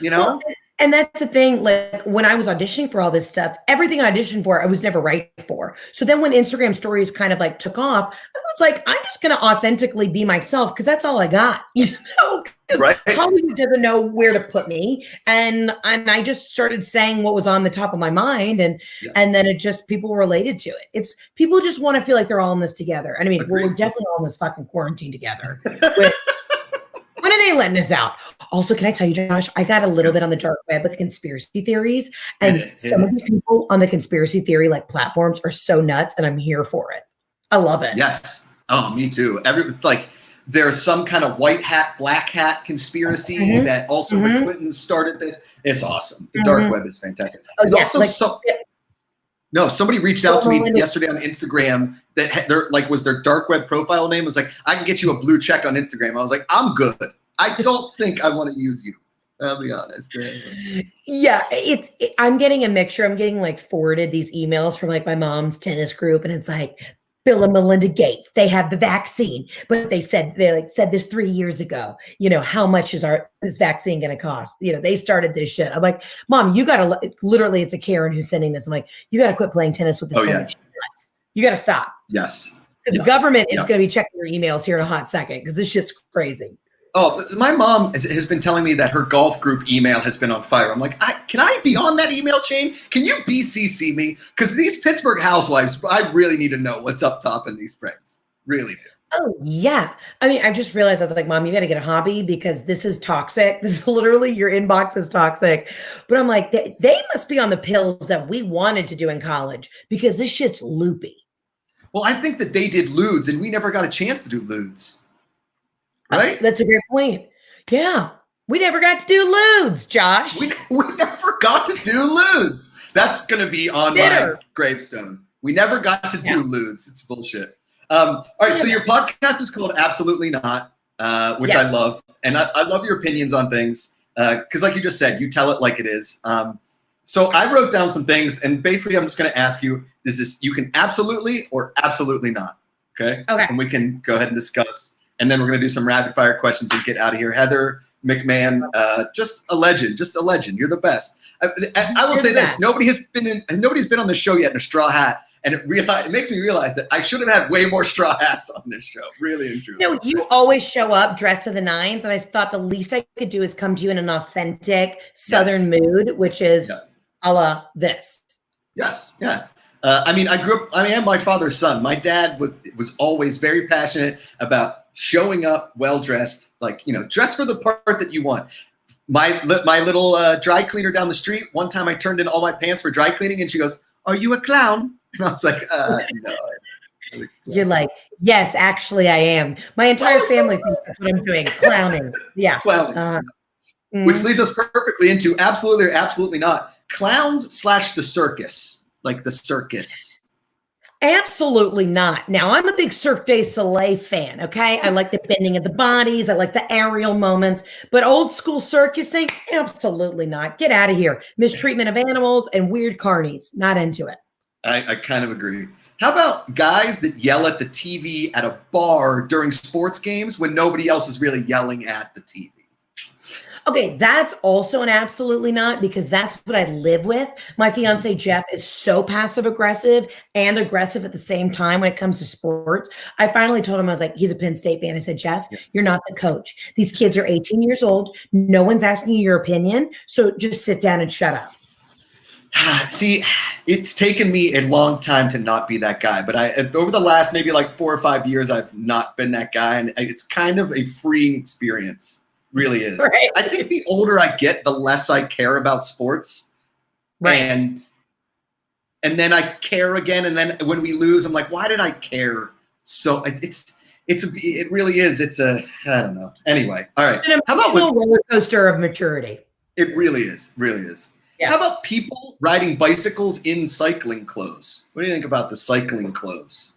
Well, and that's the thing, like when I was auditioning for all this stuff, everything I auditioned for, I was never right for. So then when Instagram stories kind of like took off, I was like, I'm just going to authentically be myself because that's all I got, Right. Hollywood doesn't know where to put me. And I just started saying what was on the top of my mind. And then it just, people related to it. It's people just want to feel like they're all in this together. And I mean, we're definitely all in this fucking quarantine together. One of the ain't letting us out. Also, can I tell you, Josh, I got a little bit on the dark web with conspiracy theories, and some of these people on the conspiracy theory like platforms are so nuts, and I'm here for it. I love it. Yes. Oh, me too. There's some kind of white hat, black hat conspiracy that also the Clintons started this. It's awesome. The dark web is fantastic. Oh, and yeah, also somebody reached out to me yesterday on Instagram that was their dark web profile name was like, I can get you a blue check on Instagram. I was like, I'm good. I don't think I want to use you. I'll be honest. Yeah, I'm getting a mixture. I'm getting like forwarded these emails from like my mom's tennis group, and it's like Bill and Melinda Gates. They have the vaccine, but they said this 3 years ago. How much is this vaccine going to cost? They started this shit. I'm like, Mom, you got to literally. It's a Karen who's sending this. I'm like, you got to quit playing tennis with this woman. You got to stop. Yes. The government is going to be checking your emails here in a hot second because this shit's crazy. Oh, my mom has been telling me that her golf group email has been on fire. I'm like, can I be on that email chain? Can you BCC me? Because these Pittsburgh housewives, I really need to know what's up top in these threads. Really do. Oh, yeah. I mean, I just realized I was like, Mom, you got to get a hobby because this is toxic. This is literally your inbox is toxic. But I'm like, they must be on the pills that we wanted to do in college because this shit's loopy. Well, I think that they did lewds and we never got a chance to do lewds. Right? That's a great point. Yeah. We never got to do lewds, Josh. We never got to do lewds. That's going to be on my gravestone. We never got to do lewds. It's bullshit. All right. So your podcast is called Absolutely Not, which I love. And I love your opinions on things. Because like you just said, you tell it like it is. So I wrote down some things. And basically, I'm just going to ask you, is this you can absolutely or absolutely not? Okay. And we can go ahead and discuss. And then we're going to do some rapid fire questions and get out of here. Heather McMahan, just a legend. You're the best. I will say this: nobody's been on the show yet in a straw hat, and it makes me realize that I should have had way more straw hats on this show. Really and truly. You always show up dressed to the nines, and I thought the least I could do is come to you in an authentic Southern mood, which is a la this. Yes. Yeah. I am my father's son. My dad was always very passionate about showing up well-dressed, dress for the part that you want. My little dry cleaner down the street, one time I turned in all my pants for dry cleaning and she goes, "Are you a clown?" And I was like, no. You're like, yes, actually I am. My entire family thinks that's what I'm doing, clowning. Yeah. Clowning. Which leads us perfectly into absolutely or absolutely not. Clowns / the circus. Like the circus. Absolutely not. Now, I'm a big Cirque du Soleil fan, okay? I like the bending of the bodies. I like the aerial moments. But old school circusing, absolutely not. Get out of here. Mistreatment of animals and weird carnies. Not into it. I kind of agree. How about guys that yell at the TV at a bar during sports games when nobody else is really yelling at the TV? Okay, that's also an absolutely not because that's what I live with. My fiance, Jeff, is so passive aggressive and aggressive at the same time when it comes to sports. I finally told him, I was like, he's a Penn State fan. I said, Jeff, you're not the coach. These kids are 18 years old. No one's asking you your opinion. So just sit down and shut up. See, it's taken me a long time to not be that guy. But over the last maybe 4 or 5 years, I've not been that guy. And it's kind of a freeing experience. Really is. Right. I think the older I get, the less I care about sports. Right. And then I care again. And then when we lose, I'm like, why did I care? So it really is. I don't know. Anyway. All right. It's an emotional roller coaster of maturity. It really is. Really is. Yeah. How about people riding bicycles in cycling clothes? What do you think about the cycling clothes?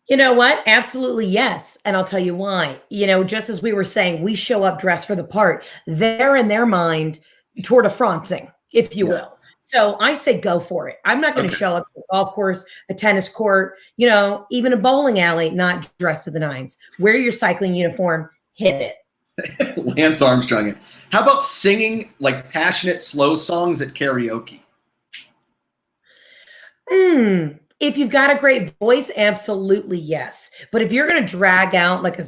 You know what? Absolutely yes. And I'll tell you why. Just as we were saying, we show up dressed for the part. They're in their mind Tour de Francing, if you will. So I say go for it. I'm not going to show up to a golf course, a tennis court, even a bowling alley, not dressed to the nines. Wear your cycling uniform, hit it. Lance Armstrong. How about singing passionate, slow songs at karaoke? If you've got a great voice, absolutely yes. But if you're going to drag out like a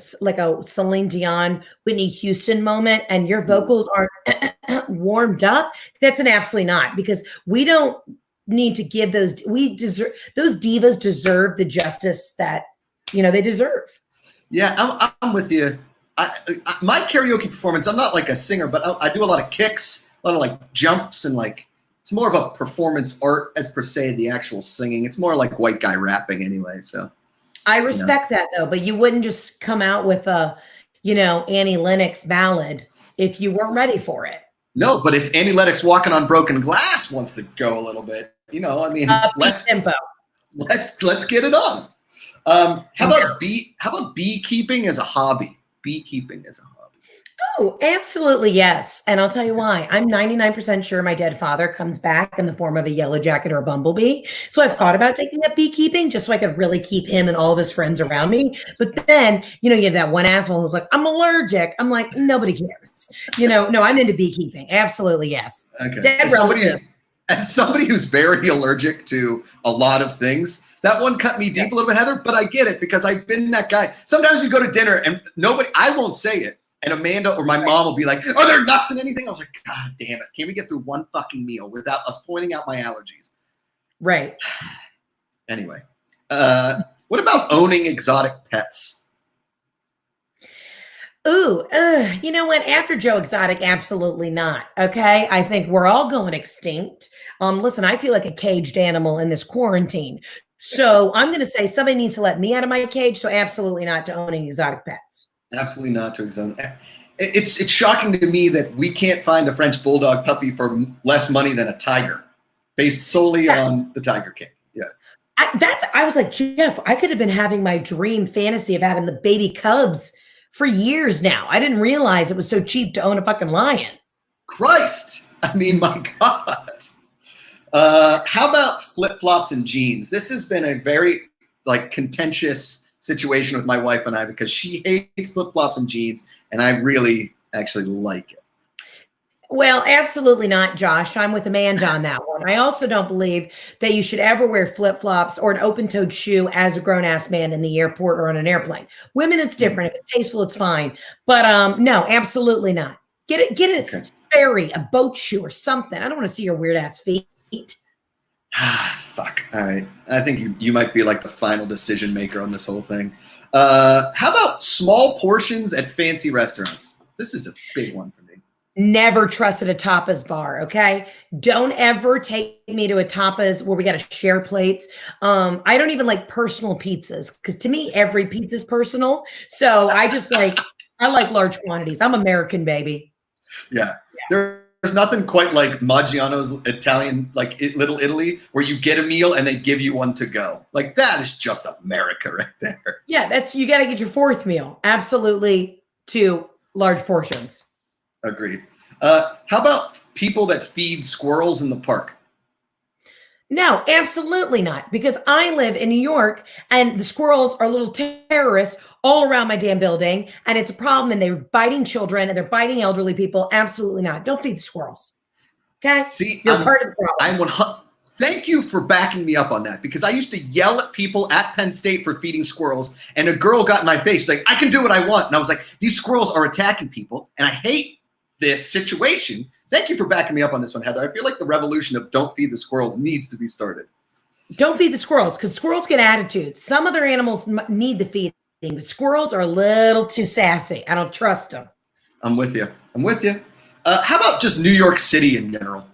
Celine Dion, Whitney Houston moment and your vocals aren't warmed up, that's an absolutely not because we don't need to give those divas deserve the justice that, they deserve. Yeah, I'm with you. my karaoke performance, I'm not like a singer, but I do a lot of kicks, a lot of like jumps, and like it's more of a performance art as per se the actual singing. It's more like white guy rapping anyway. So I respect that though, but you wouldn't just come out with a, Annie Lennox ballad if you weren't ready for it. No, but if Annie Lennox Walking on Broken Glass wants to go a little bit, I mean, let's tempo. Let's get it on. How about beekeeping as a hobby? Beekeeping as a hobby. Oh, absolutely yes. And I'll tell you why. I'm 99% sure my dead father comes back in the form of a yellow jacket or a bumblebee. So I've thought about taking up beekeeping just so I could really keep him and all of his friends around me. But then, you have that one asshole who's like, I'm allergic. I'm like, nobody cares. No, I'm into beekeeping. Absolutely yes. Okay. Dead As somebody who's very allergic to a lot of things, that one cut me deep a little bit, Heather, but I get it because I've been that guy. Sometimes we go to dinner and I won't say it. And Amanda or my mom will be like, are there nuts in anything? I was like, God damn it. Can't we get through one fucking meal without us pointing out my allergies? Right. Anyway, what about owning exotic pets? Ooh, you know what? After Joe Exotic, absolutely not. Okay. I think we're all going extinct. Listen, I feel like a caged animal in this quarantine. So I'm going to say somebody needs to let me out of my cage. So absolutely not to owning exotic pets. Absolutely not to exotic. It's shocking to me that we can't find a French Bulldog puppy for less money than a tiger, based solely on the Tiger King. Yeah. I was like, Jeff, I could have been having my dream fantasy of having the baby cubs for years now. I didn't realize it was so cheap to own a fucking lion. Christ. I mean, my God. How about flip-flops and jeans? This has been a very contentious situation with my wife and I because she hates flip-flops and jeans, and I really actually like it. Well, absolutely not, Josh. I'm with Amanda on that one. I also don't believe that you should ever wear flip-flops or an open-toed shoe as a grown-ass man in the airport or on an airplane. Women, it's different. If it's tasteful, it's fine. But no, absolutely not. Get a Sperry, a boat shoe or something. I don't want to see your weird-ass feet. Fuck. All right. I think you might be like the final decision maker on this whole thing. How about small portions at fancy restaurants? This is a big one for me. Never trusted a tapas bar. Okay. Don't ever take me to a tapas where we got to share plates. I don't even like personal pizzas because to me, every pizza is personal. So I like large quantities. I'm American, baby. Yeah. There's nothing quite like Maggiano's Italian, Little Italy, where you get a meal and they give you one to go. Like that is just America right there. Yeah, you got to get your fourth meal. Absolutely, to large portions. Agreed. How about people that feed squirrels in the park? No, absolutely not. Because I live in New York and the squirrels are little terrorists all around my damn building. And it's a problem. And they're biting children and they're biting elderly people. Absolutely not. Don't feed the squirrels. Okay. See, you're part of the problem. Thank you for backing me up on that because I used to yell at people at Penn State for feeding squirrels. And a girl got in my face like, I can do what I want. And I was like, these squirrels are attacking people. And I hate this situation. Thank you for backing me up on this one, Heather. I feel like the revolution of don't feed the squirrels needs to be started. Don't feed the squirrels because squirrels get attitudes. Some other animals need the feeding, but squirrels are a little too sassy. I don't trust them. I'm with you. How about just New York City in general?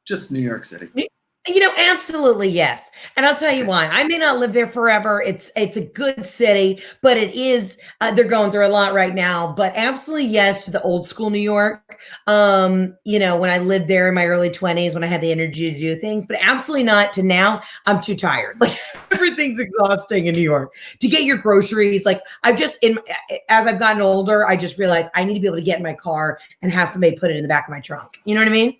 Just New York City. Absolutely yes. And I'll tell you why. I may not live there forever. It's a good city, but it is, they're going through a lot right now, but absolutely yes to the old school New York. When I lived there in my early 20s, when I had the energy to do things, but absolutely not to now. I'm too tired. Everything's exhausting in New York to get your groceries. As I've gotten older, I just realized I need to be able to get in my car and have somebody put it in the back of my trunk. You know what I mean?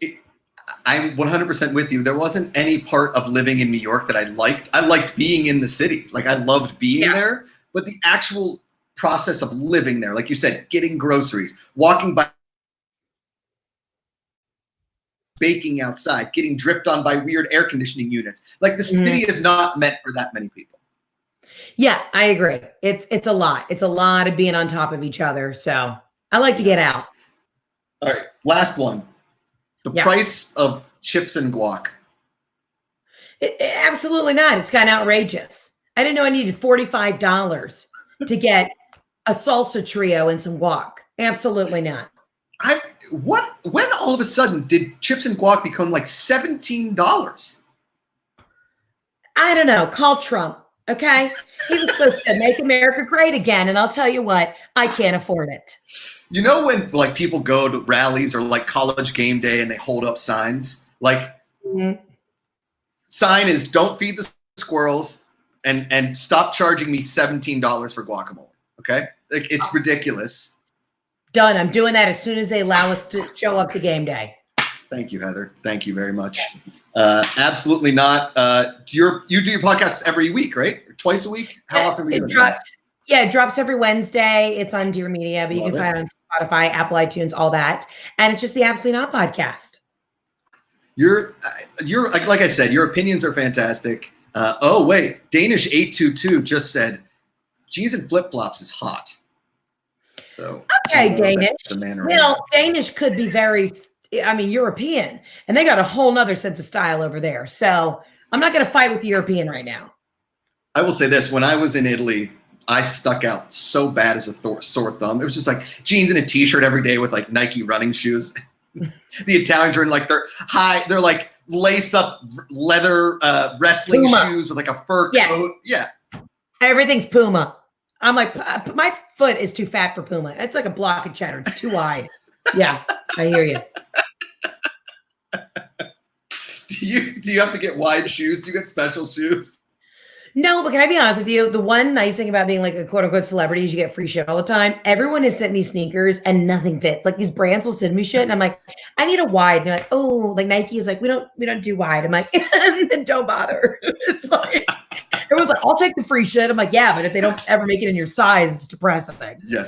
I'm 100% with you. There wasn't any part of living in New York that I liked. I liked being in the city. I loved being there, but the actual process of living there, like you said, getting groceries, walking by, baking outside, getting dripped on by weird air conditioning units. The city is not meant for that many people. Yeah, I agree. It's a lot. It's a lot of being on top of each other. So I like to get out. All right. Last one. The price of chips and guac. Absolutely not. It's kind of outrageous. I didn't know I needed $45 to get a salsa trio and some guac. Absolutely not. When all of a sudden did chips and guac become like $17? I don't know. Call Trump. Okay. He was supposed to make America great again. And I'll tell you what, I can't afford it. You know, when like people go to rallies or like college game day and they hold up signs, like sign is don't feed the squirrels and stop charging me $17 for guacamole. Okay. Like it's ridiculous. Done. I'm doing that as soon as they allow us to show up to game day. Thank you, Heather. Thank you very much. Absolutely not. You do your podcast every week, right? Or twice a week? How often are you doing that? Yeah, it drops every Wednesday. It's on Dear Media, but you can find it on Spotify, Apple iTunes, all that. And it's just the Absolutely Not podcast. You're like I said, your opinions are fantastic. Oh, wait. Danish822 just said, jeans and flip-flops is hot. So okay, Danish. Well, Danish could be very, European. And they got a whole nother sense of style over there. So I'm not going to fight with the European right now. I will say this. When I was in Italy, I stuck out so bad as a sore thumb. It was just like jeans and a t-shirt every day with like Nike running shoes. The Italians are in like they're like lace up leather wrestling shoes with like a fur coat. Yeah. Everything's Puma. I'm like, my foot is too fat for Puma. It's like a block of cheddar. It's too wide. Yeah, I hear you. Do you have to get wide shoes? Do you get special shoes? No, but can I be honest with you? The one nice thing about being like a quote unquote celebrity is you get free shit all the time. Everyone has sent me sneakers and nothing fits. Like these brands will send me shit and I'm like, I need a wide. And they're like, oh, like Nike is like, we don't do wide. I'm like, then don't bother. It's like everyone's like, I'll take the free shit. I'm like, yeah, but if they don't ever make it in your size, it's depressing. Yeah.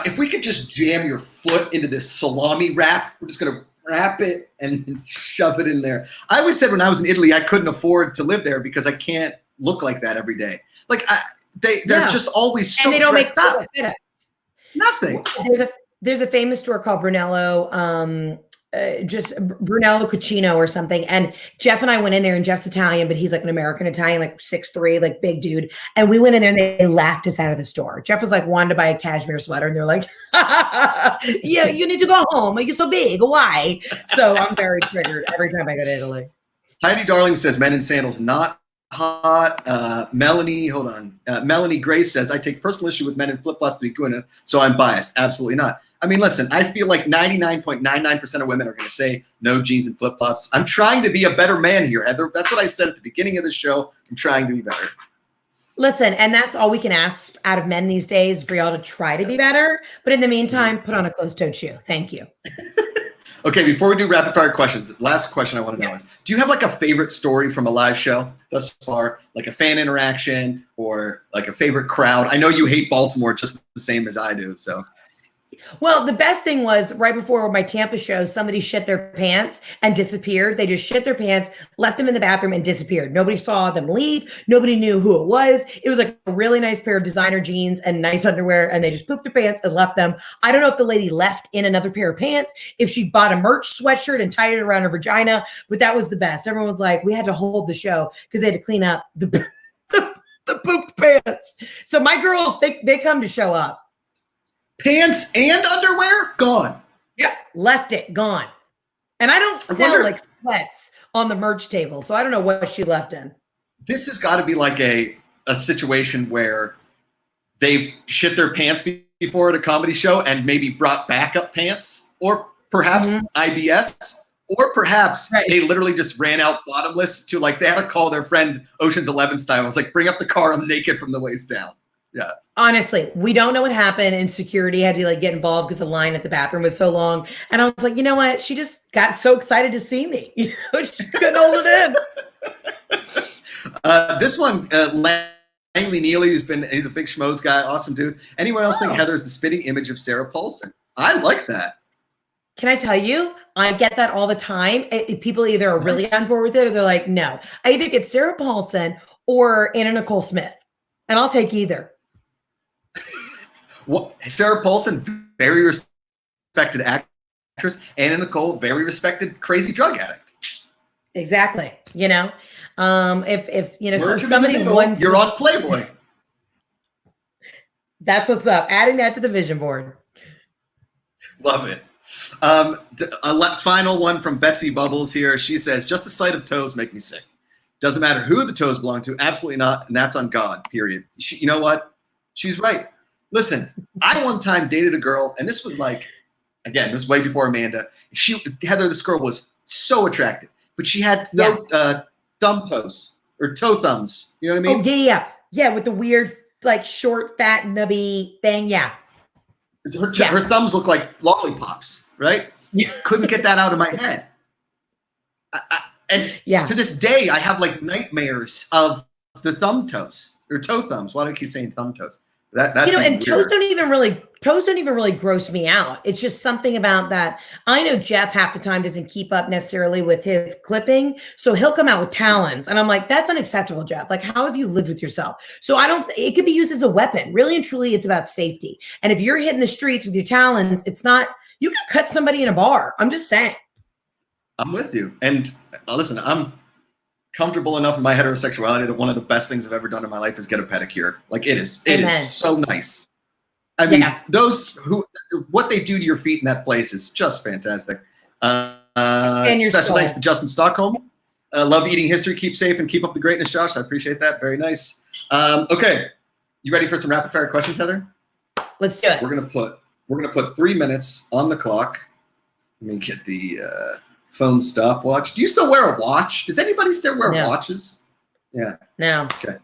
If we could just jam your foot into this salami wrap, we're just gonna wrap it and shove it in there. I always said when I was in Italy, I couldn't afford to live there because I can't look like that every day. Like they're just always so and they don't dressed up. Nothing. There's a famous store called Brunello, just Brunello Cucino or something. And Jeff and I went in there, and Jeff's Italian, but he's like an American Italian, like 6'3", like big dude. And we went in there and they laughed us out of the store. Jeff was like, wanted to buy a cashmere sweater. And they're like, yeah, you need to go home. You're so big. Why? So I'm very triggered every time I go to Italy. Heidi Darling says men in sandals not hot. Melanie Grace says, I take personal issue with men in flip-flops to be good, so I'm biased. Absolutely not. I mean, listen, I feel like 99.99% of women are going to say no jeans and flip-flops. I'm trying to be a better man here, Heather. That's what I said at the beginning of the show. I'm trying to be better. Listen, and that's all we can ask out of men these days, for y'all to try to be better. But in the meantime, put on a closed-toed shoe. Thank you. Okay, before we do rapid fire questions, last question I want to know is, do you have like a favorite story from a live show thus far? Like a fan interaction or like a favorite crowd? I know you hate Baltimore just the same as I do, so. Well, the best thing was right before my Tampa show, somebody shit their pants and disappeared. They just shit their pants, left them in the bathroom and disappeared. Nobody saw them leave. Nobody knew who it was. It was like a really nice pair of designer jeans and nice underwear, and they just pooped their pants and left them. I don't know if the lady left in another pair of pants, if she bought a merch sweatshirt and tied it around her vagina, but that was the best. Everyone was like, we had to hold the show because they had to clean up the pooped pants. So my girls, they come to show up. Pants and underwear gone. Yeah, left it gone. And I don't sell like sweats on the merch table, so I don't know what she left in. This has got to be like a situation where they've shit their pants before at a comedy show and maybe brought backup pants, or perhaps IBS, or perhaps they literally just ran out bottomless to like they had to call their friend Ocean's 11 style. I was like, bring up the car, I'm naked from the waist down. Yeah. Honestly, we don't know what happened, and security had to like get involved because the line at the bathroom was so long. And I was like, you know what? She just got so excited to see me. You know, she couldn't hold it in. This one, Langley Neely, he's a big schmoes guy, awesome dude. Anyone else think Heather's the spitting image of Sarah Paulson? I like that. Can I tell you? I get that all the time. People either are really on board with it or they're like, no. I either get Sarah Paulson or Anna Nicole Smith, and I'll take either. Well, Sarah Paulson, very respected actress. Anna Nicole, very respected crazy drug addict. Exactly. You know, if you know somebody wants, you're on Playboy. That's what's up. Adding that to the vision board. Love it. Final one from Betsy Bubbles here. She says, just the sight of toes make me sick. Doesn't matter who the toes belong to. Absolutely not. And that's on God, period. You know what? She's right. Listen, I one time dated a girl, and this was like, again, it was way before Amanda. Heather, this girl was so attractive, but she had no thumb toes or toe thumbs. You know what I mean? Oh, yeah. Yeah, with the weird, like, short, fat, nubby thing. Yeah. Her thumbs look like lollipops, right? Couldn't get that out of my head. And to this day, I have like nightmares of the thumb toes or toe thumbs. Why do I keep saying thumb toes? That's and weird. toes don't even really gross me out. It's just something about that. I know Jeff half the time doesn't keep up necessarily with his clipping, so he'll come out with talons, and I'm like, that's unacceptable, Jeff. Like, how have you lived with yourself? So it could be used as a weapon. Really and truly, it's about safety. And if you're hitting the streets with your talons, it's not. You can cut somebody in a bar. I'm just saying. I'm with you. And listen, I'm comfortable enough in my heterosexuality that one of the best things I've ever done in my life is get a pedicure. Like it is so nice. I mean, what they do to your feet in that place is just fantastic. Special thanks to Justin Stockholm. Love eating history. Keep safe and keep up the greatness, Josh. I appreciate that. Very nice. Okay. You ready for some rapid fire questions, Heather? Let's do it. We're gonna put 3 minutes on the clock. Let me get the phone stopwatch. Do you still wear a watch? Does anybody still wear watches? Yeah. No. Okay.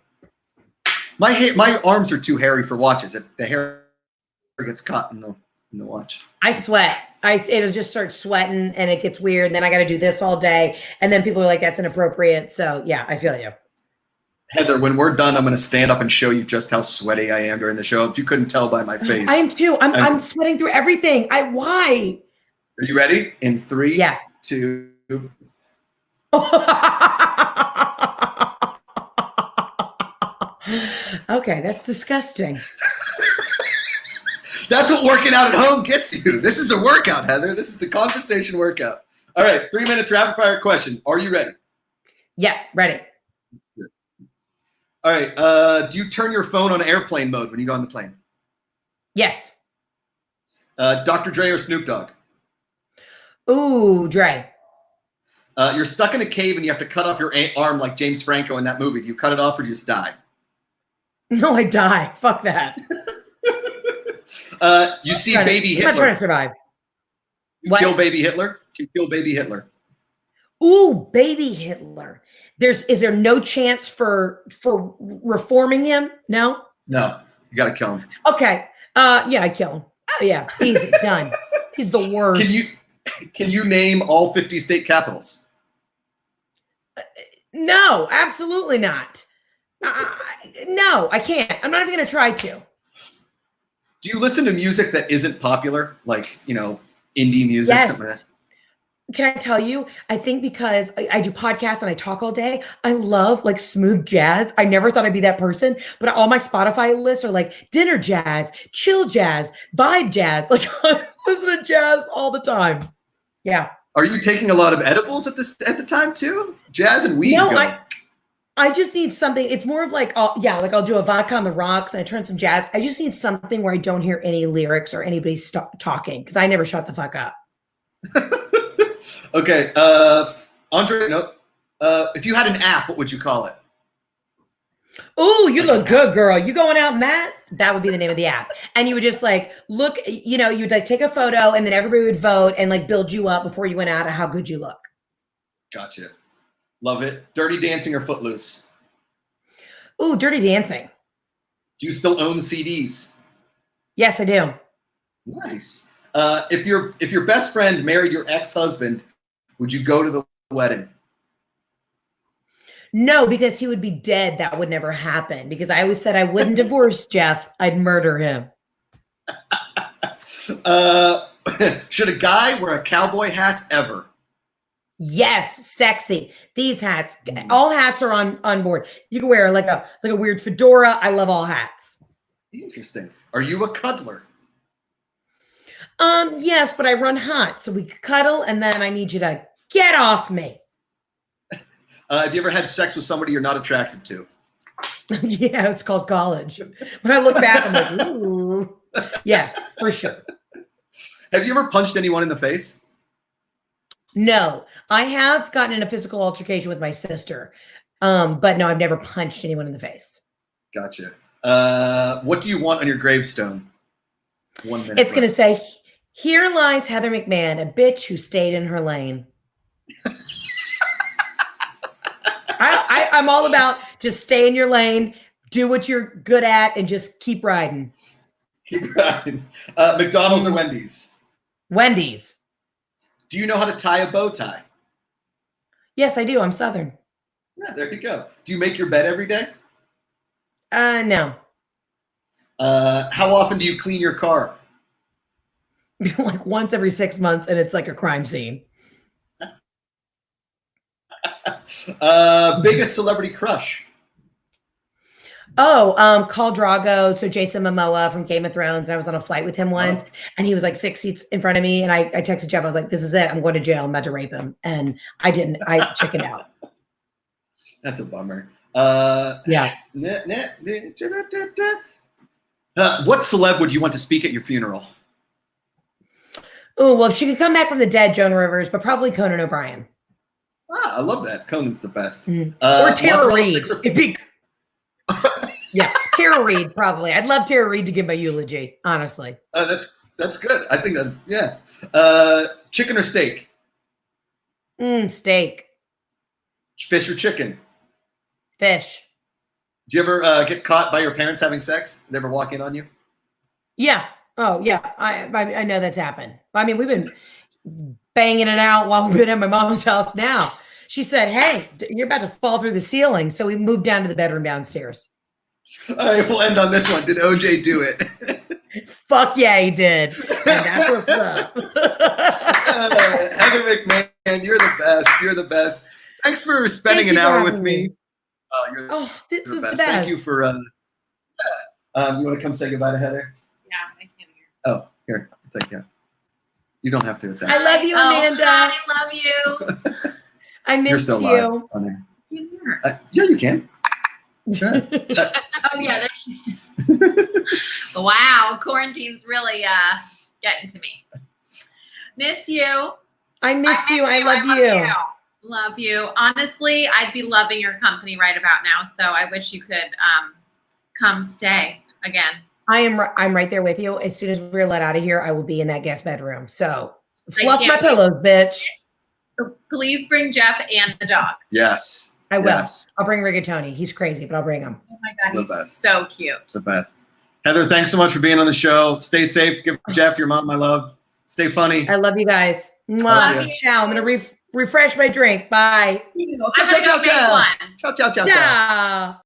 My arms are too hairy for watches. The hair gets caught in the watch. I sweat. It'll just start sweating and it gets weird. And then I got to do this all day. And then people are like, that's inappropriate. So yeah, I feel you. Heather, when we're done, I'm going to stand up and show you just how sweaty I am during the show. If you couldn't tell by my face. I am too. I'm sweating through everything. Why? Are you ready? In 3, 2. Okay, that's disgusting. That's what working out at home gets you. This is a workout, Heather. This is the conversation workout. All right, 3 minutes rapid fire question. Are you ready? Yeah, ready. Good. All right. Do you turn your phone on airplane mode when you go on the plane? Yes. Dr. Dre or Snoop Dogg? Ooh, Dre. You're stuck in a cave and you have to cut off your arm like James Franco in that movie. Do you cut it off or do you just die? No, I die. Fuck that. You see baby Hitler. I'm trying to survive. Kill baby Hitler? You kill baby Hitler. Ooh, baby Hitler. Is there no chance for reforming him? No? No. You got to kill him. Okay. Yeah, I kill him. Oh yeah, easy, done. He's the worst. Can you name all 50 state capitals? No, absolutely not. No, I can't. I'm not even going to try to. Do you listen to music that isn't popular? Like, indie music? Yes. Something like that? Can I tell you? I think because I do podcasts and I talk all day, I love like smooth jazz. I never thought I'd be that person, but all my Spotify lists are like dinner jazz, chill jazz, vibe jazz. Like I listen to jazz all the time. Yeah. Are you taking a lot of edibles at the time too? Jazz and weed? No, I just need something. It's more of like, like I'll do a vodka on the rocks and I turn some jazz. I just need something where I don't hear any lyrics or anybody talking because I never shut the fuck up. Okay. Andre, no. If you had an app, what would you call it? Oh, you look good, girl. You going out in that? That would be the name of the app. And you would just like look, you'd like take a photo and then everybody would vote and like build you up before you went out of how good you look. Gotcha. Love it. Dirty Dancing or Footloose? Ooh, Dirty Dancing. Do you still own CDs? Yes, I do. Nice. If your best friend married your ex-husband, would you go to the wedding? No, because he would be dead. That would never happen. Because I always said I wouldn't divorce Jeff. I'd murder him. Should a guy wear a cowboy hat ever? Yes, sexy. These hats, all hats are on board. You can wear like a weird fedora. I love all hats. Interesting. Are you a cuddler? Yes, but I run hot, so we could cuddle, and then I need you to get off me. Have you ever had sex with somebody you're not attracted to? Yeah, it's called college. When I look back, I'm like, ooh. Yes, for sure. Have you ever punched anyone in the face? No, I have gotten in a physical altercation with my sister. But no, I've never punched anyone in the face. Gotcha. What do you want on your gravestone? 1 minute. It's going to say, here lies Heather McMahan, a bitch who stayed in her lane. I'm all about just stay in your lane, do what you're good at, and just keep riding. Keep riding. McDonald's or Wendy's? Wendy's. Do you know how to tie a bow tie? Yes, I do. I'm Southern. Yeah, there you go. Do you make your bed every day? No. How often do you clean your car? Like once every 6 months, and it's like a crime scene. Biggest celebrity crush? Oh, Khal Drago. So Jason Momoa from Game of Thrones. And I was on a flight with him once, and he was like 6 seats in front of me. And I texted Jeff. I was like, "This is it. I'm going to jail. I'm about to rape him." And I didn't. I chickened out. That's a bummer. Yeah. What celeb would you want to speak at your funeral? Oh, well, if she could come back from the dead, Joan Rivers, but probably Conan O'Brien. I love that. Conan's the best. Or Tara Reid. Yeah, Tara Reid probably. I'd love Tara Reid to give my eulogy, honestly. That's good. I think yeah. Chicken or steak? Steak. Fish or chicken? Fish. Do you ever get caught by your parents having sex? They ever walk in on you? Yeah. Oh, yeah. I know that's happened. I mean, we've been banging it out while we've been at my mom's house now. She said, "Hey, you're about to fall through the ceiling." So we moved down to the bedroom downstairs. All right, we'll end on this one. Did OJ do it? Fuck yeah, he did. And that's what's up. Heather McMahan, you're the best. You're the best. Thanks for spending an hour with me. This was the best. Thank you for. You want to come say goodbye to Heather? Yeah, I can't hear. Oh, here. Take care. You don't have to. It's I love you, Amanda. I love you. I missed You're still you. live on there. Yeah, you can. Oh yeah. Wow, quarantine's really getting to me. Miss you. I miss you. I love you. Love you. Honestly, I'd be loving your company right about now. So I wish you could come stay again. I'm right there with you. As soon as we're let out of here, I will be in that guest bedroom. So fluff my pillows, bitch. Please bring Jeff and the dog. Yes. I will. I'll bring Rigatoni. He's crazy, but I'll bring him. Oh my God, he's so cute. It's the best. Heather, thanks so much for being on the show. Stay safe. Give Jeff your mom my love. Stay funny. I love you guys. Mwah. Ciao. I'm going to refresh my drink. Bye. Ciao, ciao, ciao, ciao. Ciao, ciao, ciao, ciao.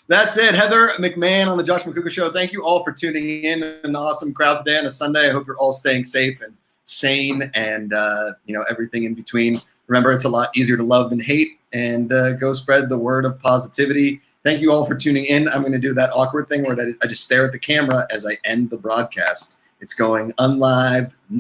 That's it. Heather McMahan on the Josh Macuga Show. Thank you all for tuning in. An awesome crowd today on a Sunday. I hope you're all staying safe and sane and everything in between. Remember, it's a lot easier to love than hate, and go spread the word of positivity. Thank you all for tuning in. I'm going to do that awkward thing where I just stare at the camera as I end the broadcast. It's going unlive now.